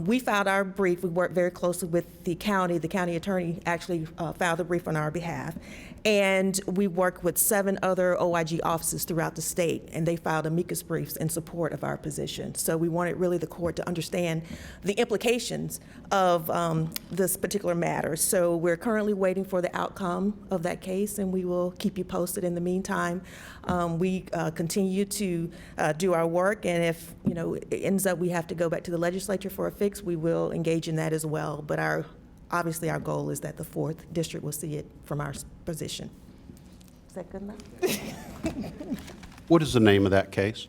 Speaker 10: We filed our brief. We worked very closely with the county. The county attorney actually filed the brief on our behalf. And we worked with 7 other OIG offices throughout the state, and they filed amicus briefs in support of our position. So we wanted really the court to understand the implications of this particular matter. So we're currently waiting for the outcome of that case, and we will keep you posted. In the meantime, we continue to do our work, and if it ends up we have to go back to the legislature for a fix, we will engage in that as well. But obviously our goal is that the 4th District will see it from our position. Is that good enough?
Speaker 9: What is the name of that case?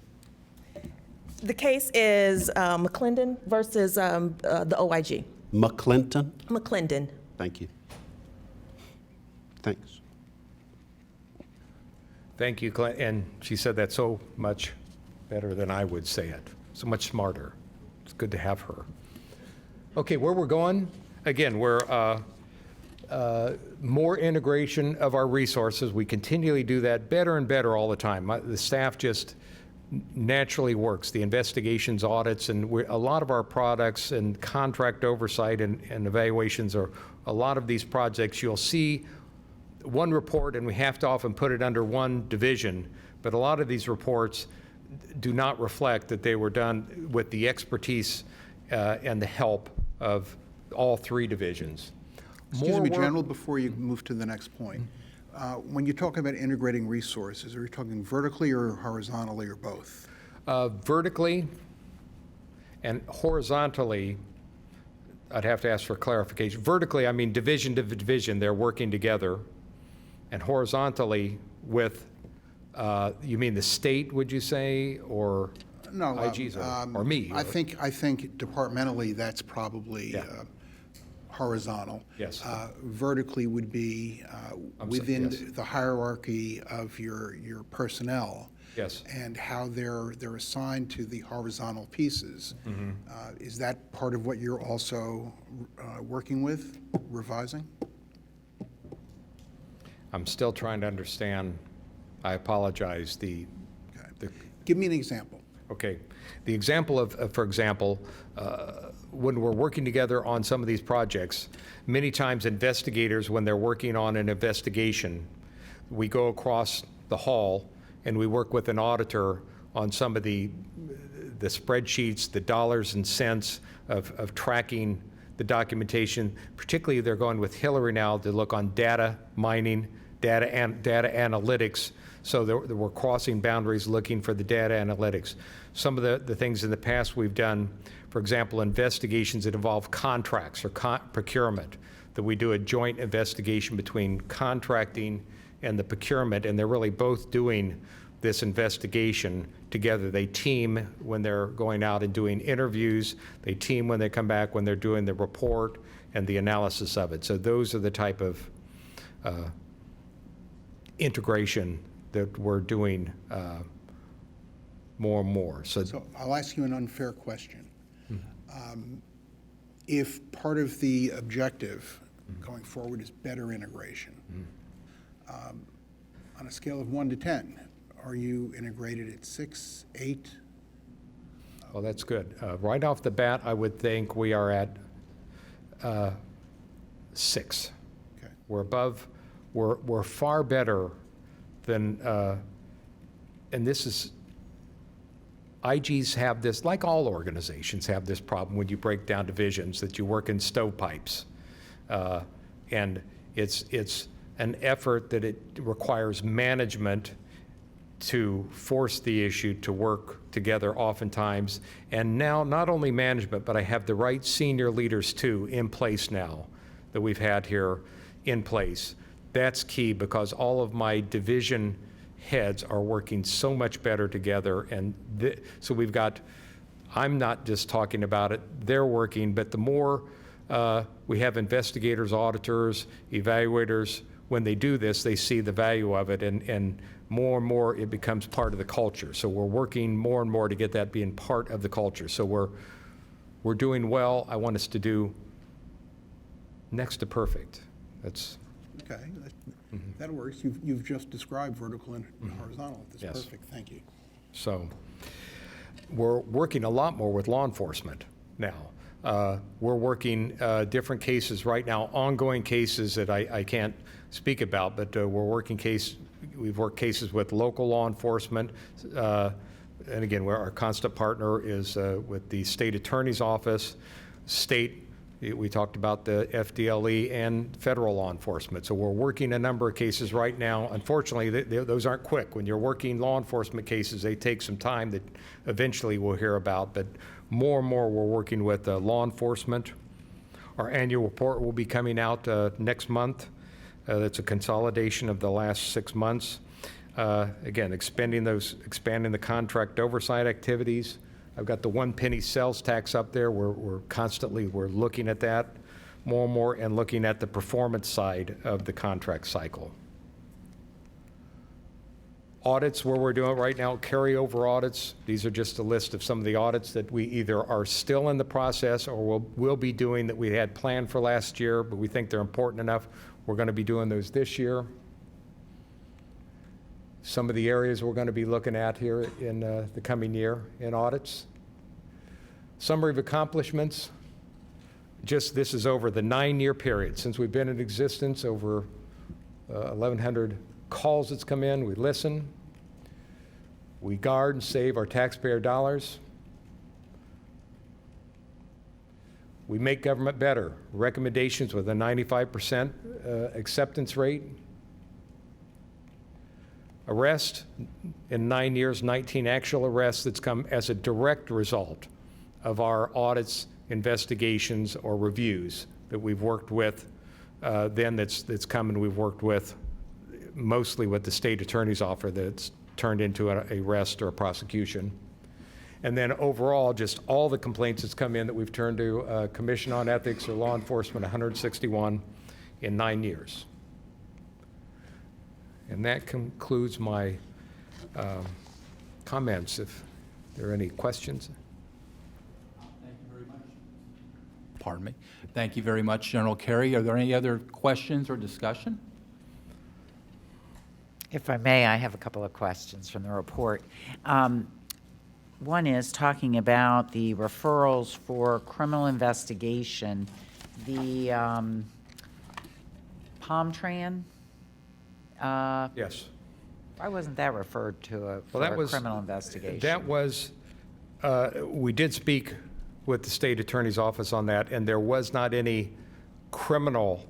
Speaker 10: The case is McClendon versus the OIG.
Speaker 9: McClinton?
Speaker 10: McClendon.
Speaker 9: Thank you. Thanks.
Speaker 5: Thank you, Clint. And she said that so much better than I would say it, so much smarter. It's good to have her. Okay, where we're going? Again, we're more integration of our resources. We continually do that better and better all the time. The staff just naturally works. The investigations, audits, and a lot of our products and contract oversight and evaluations are a lot of these projects. You'll see one report, and we have to often put it under one division, but a lot of these reports do not reflect that they were done with the expertise and the help of all 3 divisions.
Speaker 8: Excuse me,
Speaker 5: work-
Speaker 8: General, before you move to the next point. When you talk about integrating resources, are you talking vertically or horizontally or both?
Speaker 5: Vertically and horizontally, I'd have to ask for clarification. Vertically, I mean division to division, they're working together. And horizontally with, you mean the state, would you say, or
Speaker 8: No.
Speaker 5: IGs, or me?
Speaker 8: I think departmentally, that's probably
Speaker 5: Yeah.
Speaker 8: horizontal.
Speaker 5: Yes.
Speaker 8: Vertically would be
Speaker 5: I'm sorry,
Speaker 8: within
Speaker 5: yes.
Speaker 8: the hierarchy of your personnel.
Speaker 5: Yes.
Speaker 8: And how they're assigned to the horizontal pieces.
Speaker 5: Mm-hmm.
Speaker 8: Is that part of what you're also working with, revising?
Speaker 5: I'm still trying to understand. I apologize.
Speaker 8: Okay. Give me an example.
Speaker 5: Okay. The example of, for example, when we're working together on some of these projects, many times investigators, when they're working on an investigation, we go across the hall and we work with an auditor on some of the spreadsheets, the dollars and cents of tracking the documentation. Particularly, they're going with Hillary now to look on data mining, data analytics. So we're crossing boundaries looking for the data analytics. Some of the things in the past we've done, for example, investigations that involve contracts or procurement, that we do a joint investigation between contracting and the procurement, and they're really both doing this investigation together. They team when they're going out and doing interviews. They team when they come back, when they're doing the report and the analysis of it. So those are the type of integration that we're doing more and more.
Speaker 8: So I'll ask you an unfair question. If part of the objective going forward is better integration, on a scale of 1 to 10, are you integrated at 6, 8?
Speaker 5: Well, that's good. Right off the bat, I would think we are at 6.
Speaker 8: Okay.
Speaker 5: We're far better than, and this is, IGs have this, like all organizations have this problem when you break down divisions, that you work in stovepipes. And it's an effort that it requires management to force the issue to work together oftentimes. And now, not only management, but I have the right senior leaders too in place now that we've had here in place. That's key because all of my division heads are working so much better together. And so we've got, I'm not just talking about it, they're working, but the more we have investigators, auditors, evaluators, when they do this, they see the value of it, and more it becomes part of the culture. So we're working more and more to get that being part of the culture. So we're doing well. I want us to do next to perfect. That's
Speaker 8: Okay, that works. You've just described vertical and horizontal. That's
Speaker 5: Yes.
Speaker 8: perfect, thank you.
Speaker 5: so. We're working a lot more with law enforcement now. We're working different cases right now, ongoing cases that I can't speak about, but we've worked cases with local law enforcement. And again, our constant partner is with the state attorney's office, state, we talked about the FDLE, and federal law enforcement. So we're working a number of cases right now. Unfortunately, those aren't quick. When you're working law enforcement cases, they take some time that eventually we'll hear about. But more and more, we're working with law enforcement. Our annual report will be coming out next month. That's a consolidation of the last 6 months. Again, expanding the contract oversight activities. I've got the 1 penny sales tax up there. We're constantly looking at that more and more and looking at the performance side of the contract cycle. Audits, where we're doing right now, carryover audits. These are just a list of some of the audits that we either are still in the process or will be doing that we had planned for last year, but we think they're important enough. We're going to be doing those this year. Some of the areas we're going to be looking at here in the coming year in audits. Summary of accomplishments. Just this is over the 9-year period since we've been in existence, over 1,100 calls that's come in. We listen. We guard and save our taxpayer dollars. We make government better. Recommendations with a 95% acceptance rate. Arrest in 9 years, 19 actual arrests that's come as a direct result of our audits, investigations, or reviews that we've worked with. That's come and we've worked with mostly with the state attorney's office that's turned into an arrest or a prosecution. And then overall, just all the complaints that's come in that we've turned to Commission on Ethics or law enforcement, 161 in 9 years. And that concludes my comments. If there are any questions.
Speaker 1: Thank you very much. Pardon me. Thank you very much, General Carey. Are there any other questions or discussion?
Speaker 6: If I may, I have a couple of questions from the report. One is talking about the referrals for criminal investigation, the Palmtran.
Speaker 5: Yes.
Speaker 6: Why wasn't that referred to for
Speaker 5: that
Speaker 6: a
Speaker 5: was-
Speaker 6: criminal investigation?
Speaker 5: That was, we did speak with the state attorney's office on that, and there was not any criminal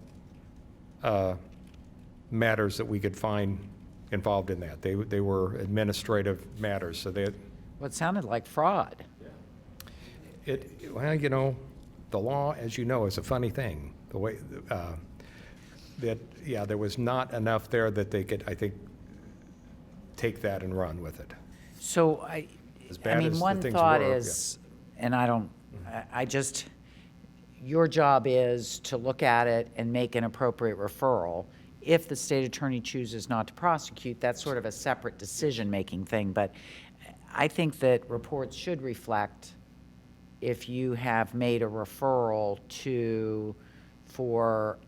Speaker 5: matters that we could find involved in that. They were administrative matters, so they.
Speaker 6: Well, it sounded like fraud.
Speaker 5: Well, you know, the law, as you know, is a funny thing. The way there was not enough there that they could, I think, take that and run with it.
Speaker 6: So
Speaker 5: As
Speaker 6: I
Speaker 5: bad
Speaker 6: mean,
Speaker 5: as the
Speaker 6: one
Speaker 5: things
Speaker 6: thought
Speaker 5: were,
Speaker 6: is, and your job is to look at it and make an appropriate referral. If the state attorney chooses not to prosecute, that's sort of a separate decision-making thing. But I think that reports should reflect if you have made a referral for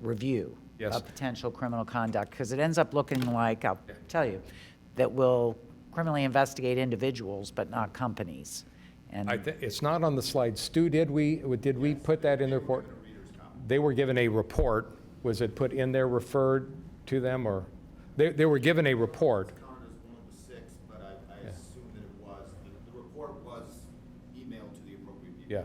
Speaker 6: review
Speaker 5: Yes.
Speaker 6: of potential criminal conduct, because it ends up looking like, I'll tell you, that we'll criminally investigate individuals but not companies. And
Speaker 5: It's not on the slide. Stu, did we put that in the report? They were given a report. Was it put in there, referred to them, or? They were given a report.
Speaker 11: Counted as one of the 6, but I assume that it was. The report was emailed to the appropriate people.
Speaker 5: Yeah.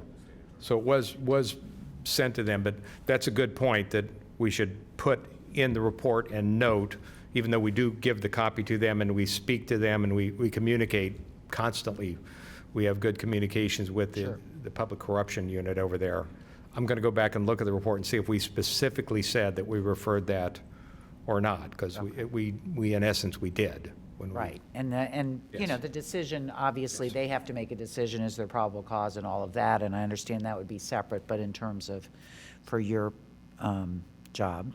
Speaker 5: So it was sent to them, but that's a good point that we should put in the report and note, even though we do give the copy to them and we speak to them and we communicate constantly, we have good communications with the public corruption unit over there. I'm going to go back and look at the report and see if we specifically said that we referred that or not, because we in essence, we did. When we-
Speaker 6: Right, and you know,
Speaker 5: Yes.
Speaker 6: the decision, obviously,
Speaker 5: Yes.
Speaker 6: they have to make a decision, is there probable cause and all of that, and I understand that would be separate, but in terms of, for your job.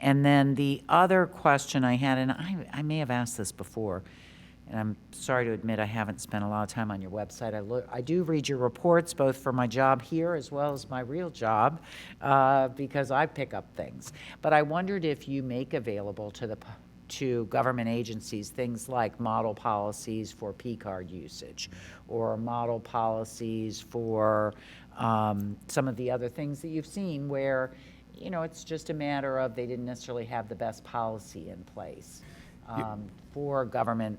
Speaker 6: And then the other question I had, and I may have asked this before, and I'm sorry to admit I haven't spent a lot of time on your website. I do read your reports, both for my job here as well as my real job, because I pick up things. But I wondered if you make available to government agencies things like model policies for P-card usage, or model policies for some of the other things that you've seen where, you know, it's just a matter of they didn't necessarily have the best policy in place for government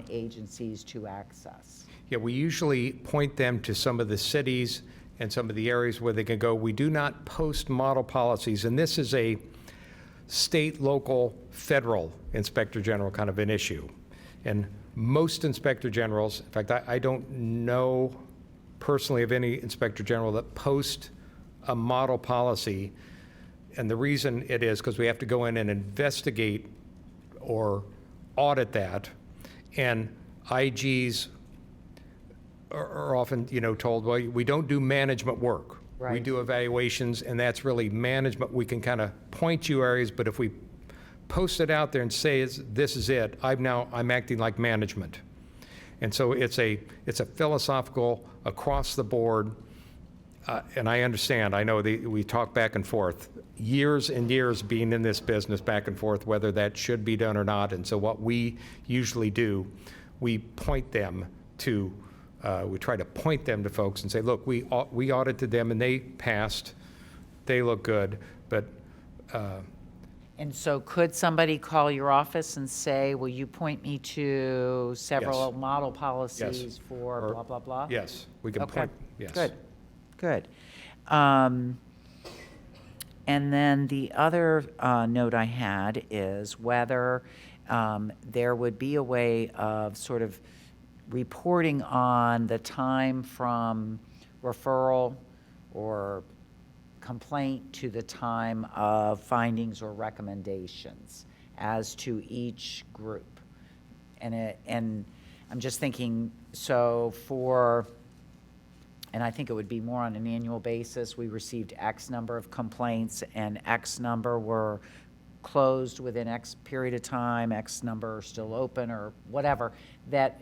Speaker 6: agencies to access.
Speaker 5: Yeah, we usually point them to some of the cities and some of the areas where they can go. We do not post model policies, and this is a state, local, federal inspector general kind of an issue. And most inspector generals, in fact, I don't know personally of any inspector general that post a model policy. And the reason it is because we have to go in and investigate or audit that. And IGs are often, you know, told, well, we don't do management work. We
Speaker 6: Right.
Speaker 5: do evaluations, and that's really management. We can kind of point you areas, but if we post it out there and say, this is it, I'm acting like management. And so it's a philosophical, across the board, and I understand, I know we talk back and forth, years and years being in this business back and forth, whether that should be done or not. And so what we usually do, we point them to, we try to point them to folks and say, look, we audited them and they passed, they look good, but
Speaker 6: And so could somebody call your office and say, will you point me to several
Speaker 5: Yes.
Speaker 6: model policies for
Speaker 5: Or-
Speaker 6: blah, blah, blah?
Speaker 5: yes, we can
Speaker 6: Okay,
Speaker 5: point, yes.
Speaker 6: good, good. And then the other note I had is whether there would be a way of sort of reporting on the time from referral or complaint to the time of findings or recommendations as to each group. And I'm just thinking, so for, and I think it would be more on an annual basis, we received X number of complaints and X number were closed within X period of time, X number are still open or whatever, that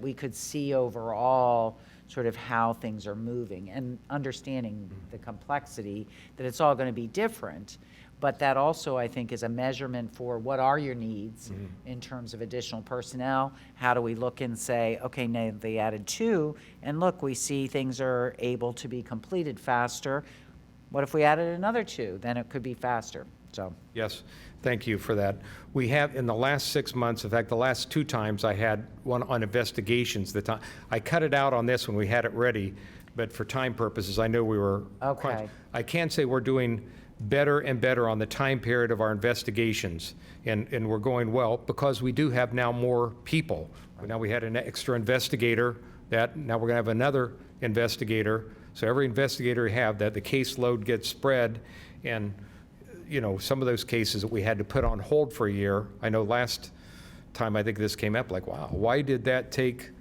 Speaker 6: we could see overall sort of how things are moving and understanding the complexity, that it's all going to be different. But that also, I think, is a measurement for what are your needs in terms of additional personnel? How do we look and say, okay, now they added 2, and look, we see things are able to be completed faster. What if we added another 2? Then it could be faster, so.
Speaker 5: Yes, thank you for that. We have, in the last 6 months, in fact, the last 2 times I had one on investigations. I cut it out on this when we had it ready, but for time purposes, I know we were.
Speaker 6: Okay.
Speaker 5: I can say we're doing better and better on the time period of our investigations, and we're going well because we do have now more people. Now we had an extra investigator, now we're going to have another investigator. So every investigator we have, that the caseload gets spread, and you know, some of those cases that we had to put on hold for a year. I know last time I think this came up, like, wow, why did that take,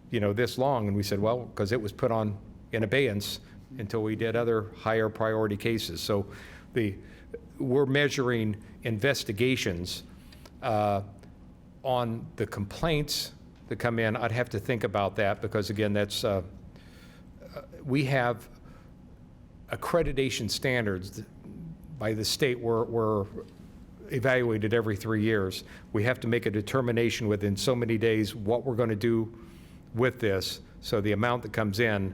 Speaker 5: you know, this long? And we said, well, because it was put on in abeyance until we did other higher priority cases. So we're measuring investigations on the complaints that come in. I'd have to think about that because, again, that's we have accreditation standards by the state were evaluated every 3 years. We have to make a determination within so many days what we're going to do with this. So the amount that comes in,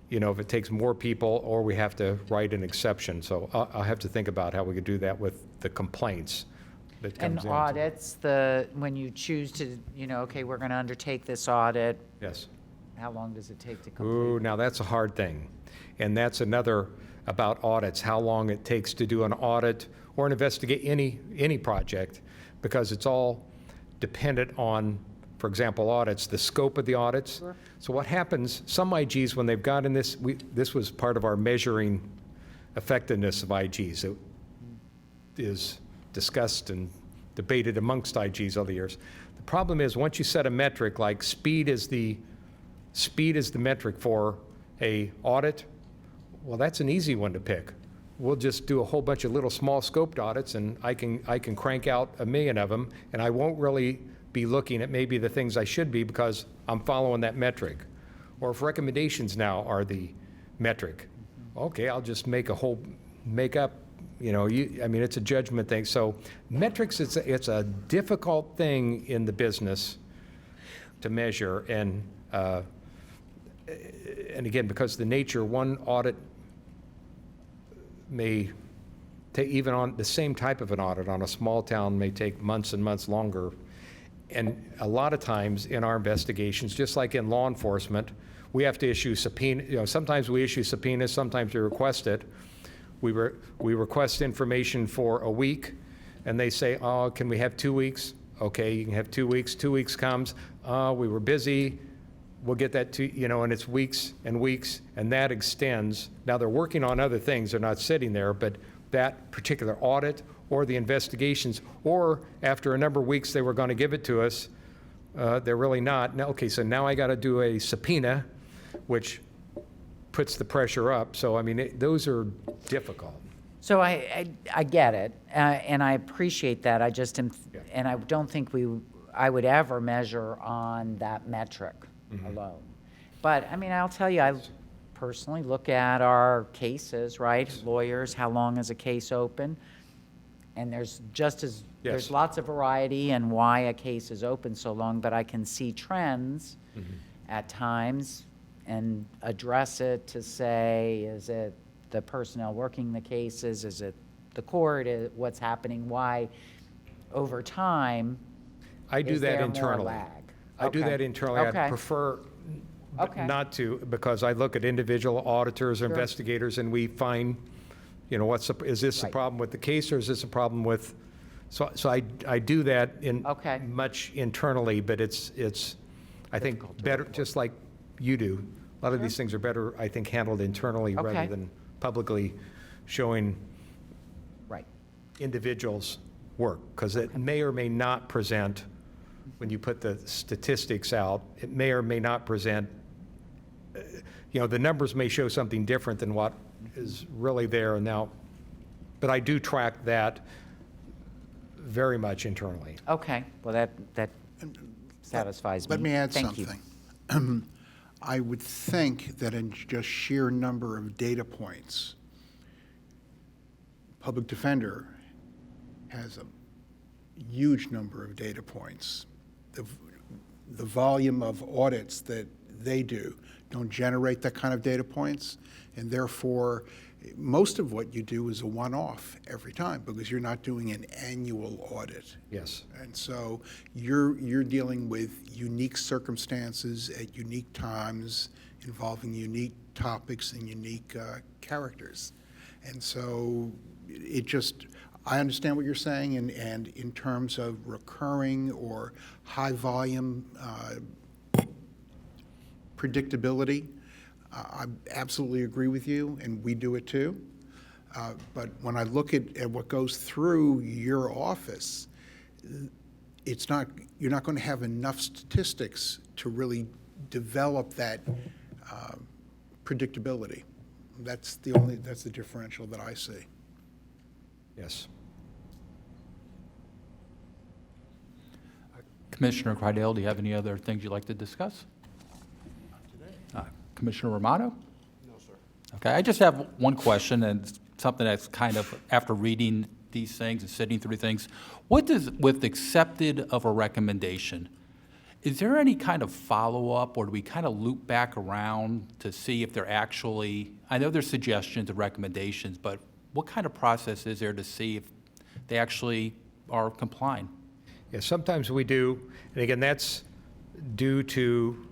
Speaker 5: you know, if it takes more people or we have to write an exception. So I'll have to think about how we could do that with the complaints that
Speaker 6: And
Speaker 5: comes in.
Speaker 6: audits, when you choose to, you know, okay, we're going to undertake this audit,
Speaker 5: Yes.
Speaker 6: how long does it take to complete?
Speaker 5: Ooh, now that's a hard thing. And that's another about audits, how long it takes to do an audit or an investigate any project, because it's all dependent on, for example, audits, the scope of the audits.
Speaker 6: Sure.
Speaker 5: So what happens, some IGs, when they've gotten this, this was part of our measuring effectiveness of IGs. It is discussed and debated amongst IGs over the years. The problem is, once you set a metric, like speed is the metric for a audit, well, that's an easy one to pick. We'll just do a whole bunch of little small scoped audits, and I can crank out 1 million of them, and I won't really be looking at maybe the things I should be because I'm following that metric. Or if recommendations now are the metric, okay, I'll just make up, you know, I mean, it's a judgment thing. So metrics, it's a difficult thing in the business to measure, and again, because the nature, one audit may take, even on the same type of an audit on a small town, may take months and months longer. And a lot of times in our investigations, just like in law enforcement, we have to issue subpoena, you know, sometimes we issue subpoenas, sometimes we request it. We request information for a week, and they say, oh, can we have 2 weeks? Okay, you can have 2 weeks. 2 weeks comes, we were busy, we'll get that to, you know, and it's weeks and weeks, and that extends. Now, they're working on other things, they're not sitting there, but that particular audit or the investigations, or after a number of weeks they were going to give it to us, they're really not. Now, okay, so now I got to do a subpoena, which puts the pressure up. So, I mean, those are difficult.
Speaker 6: So I get it, and I appreciate that. I just am, and I don't think I would ever measure on that metric alone. But, I mean, I'll tell you, I personally look at our cases, right? Lawyers, how long is a case open? And there's there's lots of variety in why a case is open so long, but I can see trends at times and address it to say, is it the personnel working the cases? Is it the court? What's happening? Why? Over time,
Speaker 5: I do
Speaker 6: is
Speaker 5: that
Speaker 6: there more
Speaker 5: internally.
Speaker 6: lag?
Speaker 5: I do
Speaker 6: Okay.
Speaker 5: that internally.
Speaker 6: Okay.
Speaker 5: I prefer
Speaker 6: Okay.
Speaker 5: not to, because I look at individual auditors or
Speaker 6: Sure.
Speaker 5: investigators, and we find, you know, is this a
Speaker 6: Right.
Speaker 5: problem with the case, or is this a problem with, so I do that in
Speaker 6: Okay.
Speaker 5: much internally, but it's I think
Speaker 6: Difficult to
Speaker 5: better,
Speaker 6: report.
Speaker 5: just like you do. A lot of
Speaker 6: Sure.
Speaker 5: these things are better, I think, handled internally
Speaker 6: Okay.
Speaker 5: rather than publicly showing
Speaker 6: Right.
Speaker 5: individuals' work, because it may or may not present, when you put the statistics out, it may or may not present, you know, the numbers may show something different than what is really there now. But I do track that very much internally.
Speaker 6: Okay. Well, that satisfies me.
Speaker 8: Let me add
Speaker 6: Thank you.
Speaker 8: something. I would think that in just sheer number of data points, public defender has a huge number of data points. The volume of audits that they do don't generate that kind of data points, and therefore, most of what you do is a one-off every time, because you're not doing an annual audit.
Speaker 5: Yes.
Speaker 8: And so you're dealing with unique circumstances at unique times, involving unique topics and unique characters. And so I understand what you're saying, and in terms of recurring or high-volume predictability, I absolutely agree with you, and we do it too. But when I look at what goes through your office, you're not going to have enough statistics to really develop that predictability. That's the differential that I see.
Speaker 5: Yes.
Speaker 1: Commissioner Crydell, do you have any other things you'd like to discuss? Commissioner Romano?
Speaker 9: No, sir.
Speaker 1: Okay, I just have one question, and it's something that's kind of, after reading these things and sitting through things, what does, with accepted of a recommendation, is there any kind of follow-up, or do we kind of loop back around to see if they're actually, I know there's suggestions and recommendations, but what kind of process is there to see if they actually are complying?
Speaker 5: Yeah, sometimes we do, and again, that's due to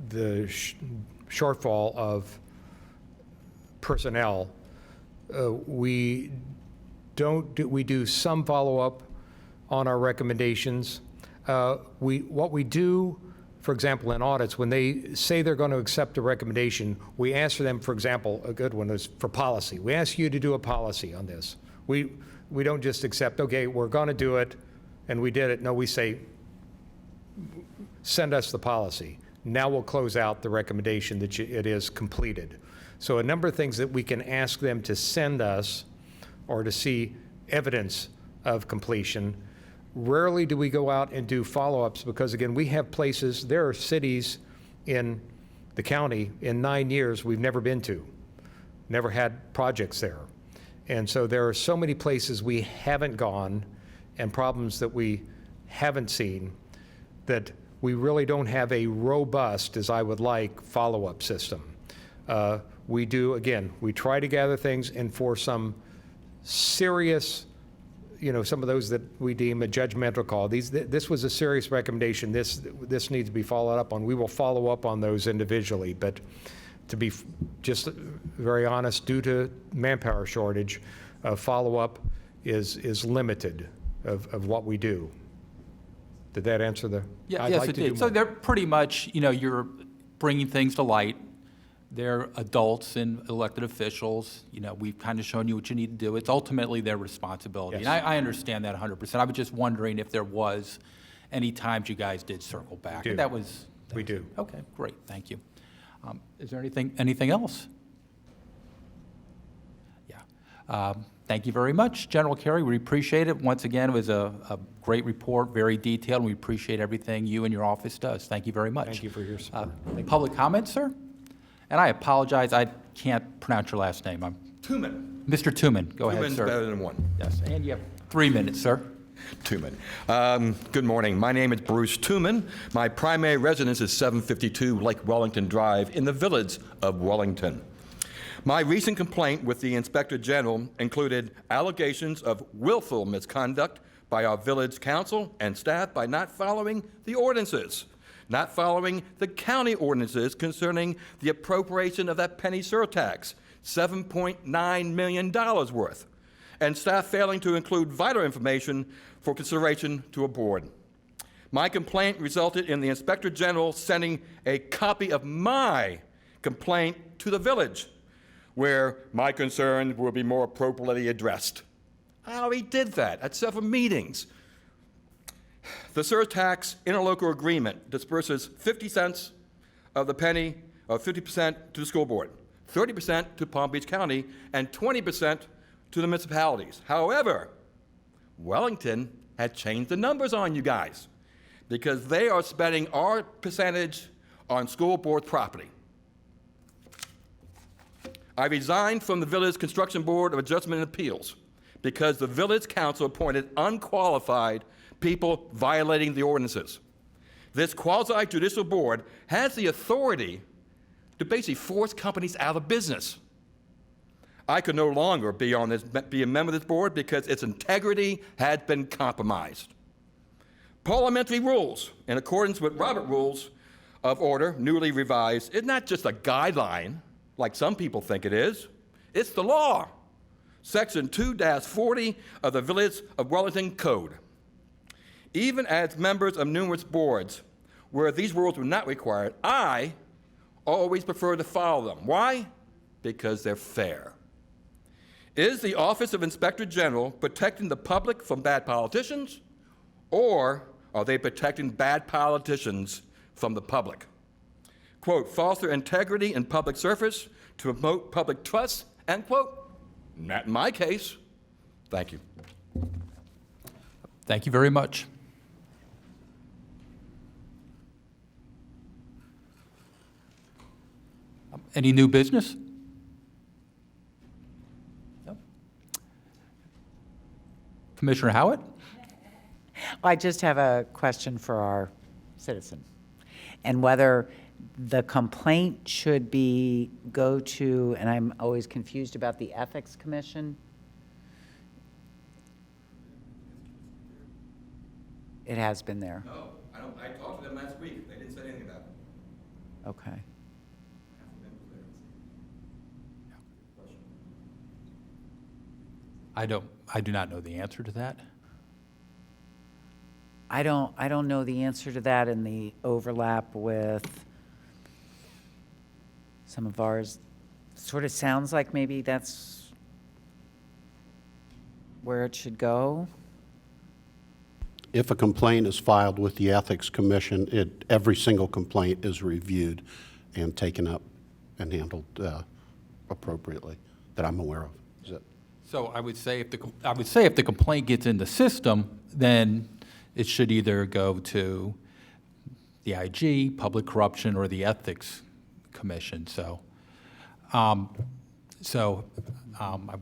Speaker 5: the shortfall of personnel, we do some follow-up on our recommendations. What we do, for example, in audits, when they say they're going to accept a recommendation, we ask them, for example, a good one is for policy. We ask you to do a policy on this. We don't just accept, okay, we're going to do it, and we did it. No, we say, send us the policy. Now we'll close out the recommendation that it is completed. So a number of things that we can ask them to send us or to see evidence of completion. Rarely do we go out and do follow-ups because, again, we have places, there are cities in the county in 9 years we've never been to, never had projects there. And so there are so many places we haven't gone and problems that we haven't seen that we really don't have a robust, as I would like, follow-up system. We do, again, we try to gather things, and for some serious, some of those that we deem a judgmental call, this was a serious recommendation, this needs to be followed up on. We will follow up on those individually, but to be just very honest, due to manpower shortage, follow-up is limited of what we do. Did that answer the?
Speaker 1: Yeah,
Speaker 5: I'd
Speaker 1: yes,
Speaker 5: like
Speaker 1: it
Speaker 5: to do
Speaker 1: did. So
Speaker 5: more.
Speaker 1: they're pretty much, you're bringing things to light. They're adults and elected officials. We've kind of shown you what you need to do. It's ultimately their responsibility.
Speaker 5: Yes.
Speaker 1: And I understand that 100%. I was just wondering if there was any times you guys did circle back.
Speaker 5: We do.
Speaker 1: That was.
Speaker 5: We do.
Speaker 1: Okay, great, thank you. Is there anything else? Yeah. Thank you very much, General Carey. We appreciate it. Once again, it was a great report, very detailed, and we appreciate everything you and your office does. Thank you very much.
Speaker 5: Thank you for your support.
Speaker 1: Public comments, sir? And I apologize, I can't pronounce your last name.
Speaker 4: Tumen.
Speaker 1: Mr. Tumen, go ahead,
Speaker 4: Tumen's
Speaker 1: sir.
Speaker 4: better than one.
Speaker 1: Yes, and you have 3 minutes, sir.
Speaker 4: Tumen. Good morning. My name is Bruce Tumen. My primary residence is 752 Lake Wellington Drive in the village of Wellington. My recent complaint with the Inspector General included allegations of willful misconduct by our village council and staff by not following the ordinances, not following the county ordinances concerning the appropriation of that penny surtax, $7.9 million worth, and staff failing to include vital information for consideration to a board. My complaint resulted in the Inspector General sending a copy of my complaint to the village, where my concerns will be more appropriately addressed. I already did that at several meetings. The surtax interlocal agreement disperses 50 cents of the penny, or 50% to the school board, 30% to Palm Beach County, and 20% to the municipalities. However, Wellington had changed the numbers on you guys because they are spending our percentage on school board property. I resigned from the Village Construction Board of Adjustment and Appeals because the Village Council appointed unqualified people violating the ordinances. This quasi-judicial board has the authority to basically force companies out of business. I could no longer be a member of this board because its integrity had been compromised. Parliamentary rules, in accordance with Robert Rules of Order, newly revised, is not just a guideline, like some people think it is. It's the law. Section 2-40 of the Village of Wellington Code. Even as members of numerous boards where these rules were not required, I always prefer to follow them. Why? Because they're fair. Is the Office of Inspector General protecting the public from bad politicians, or are they protecting bad politicians from the public? Quote, foster integrity in public service to promote public trust, end quote. Not in my case. Thank you.
Speaker 1: Thank you very much. Any new business? No. Commissioner Howitt?
Speaker 6: I just have a question for our citizen, and whether the complaint should go to, and I'm always confused about the Ethics Commission. It has been there.
Speaker 4: No, I talked to them last week. They didn't say anything about it.
Speaker 6: Okay.
Speaker 1: I do not know the answer to that.
Speaker 6: I don't know the answer to that and the overlap with some of ours. Sort of sounds like maybe that's where it should go.
Speaker 9: If a complaint is filed with the Ethics Commission, every single complaint is reviewed and taken up and handled appropriately, that I'm aware of. Is it?
Speaker 1: So I would say if the complaint gets in the system, then it should either go to the IG, Public Corruption, or the Ethics Commission. So, I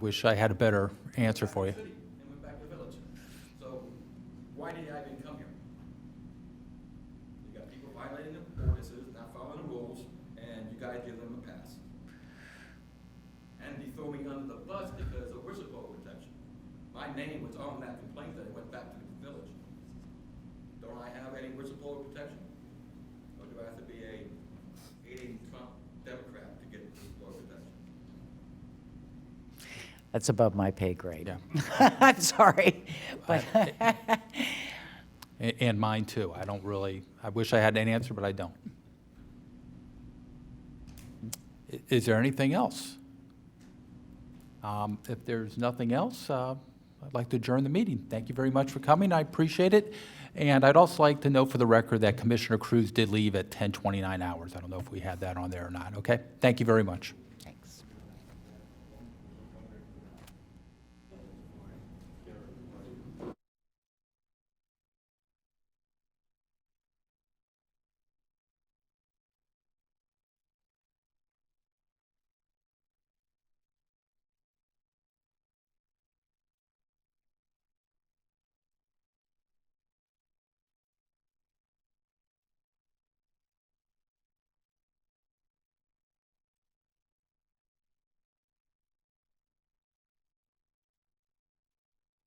Speaker 1: wish I had a better answer for you.
Speaker 4: And went back to the village. So why did I even come here? You got people violating the ordinances, not following the rules, and you guys give them a pass. And you throw me under the bus because of whistleblower protection. My name was on that complaint that it went back to the village. Don't I have any whistleblower protection? Or do I have to be a hating Trump Democrat to get whistleblower protection?
Speaker 6: That's above my pay grade.
Speaker 1: Yeah.
Speaker 6: I'm sorry, but
Speaker 1: And mine too. I wish I had an answer, but I don't. Is there anything else? If there's nothing else, I'd like to adjourn the meeting. Thank you very much for coming. I appreciate it. And I'd also like to note for the record that Commissioner Cruz did leave at 10:29 hours. I don't know if we had that on there or not. Okay? Thank you very much.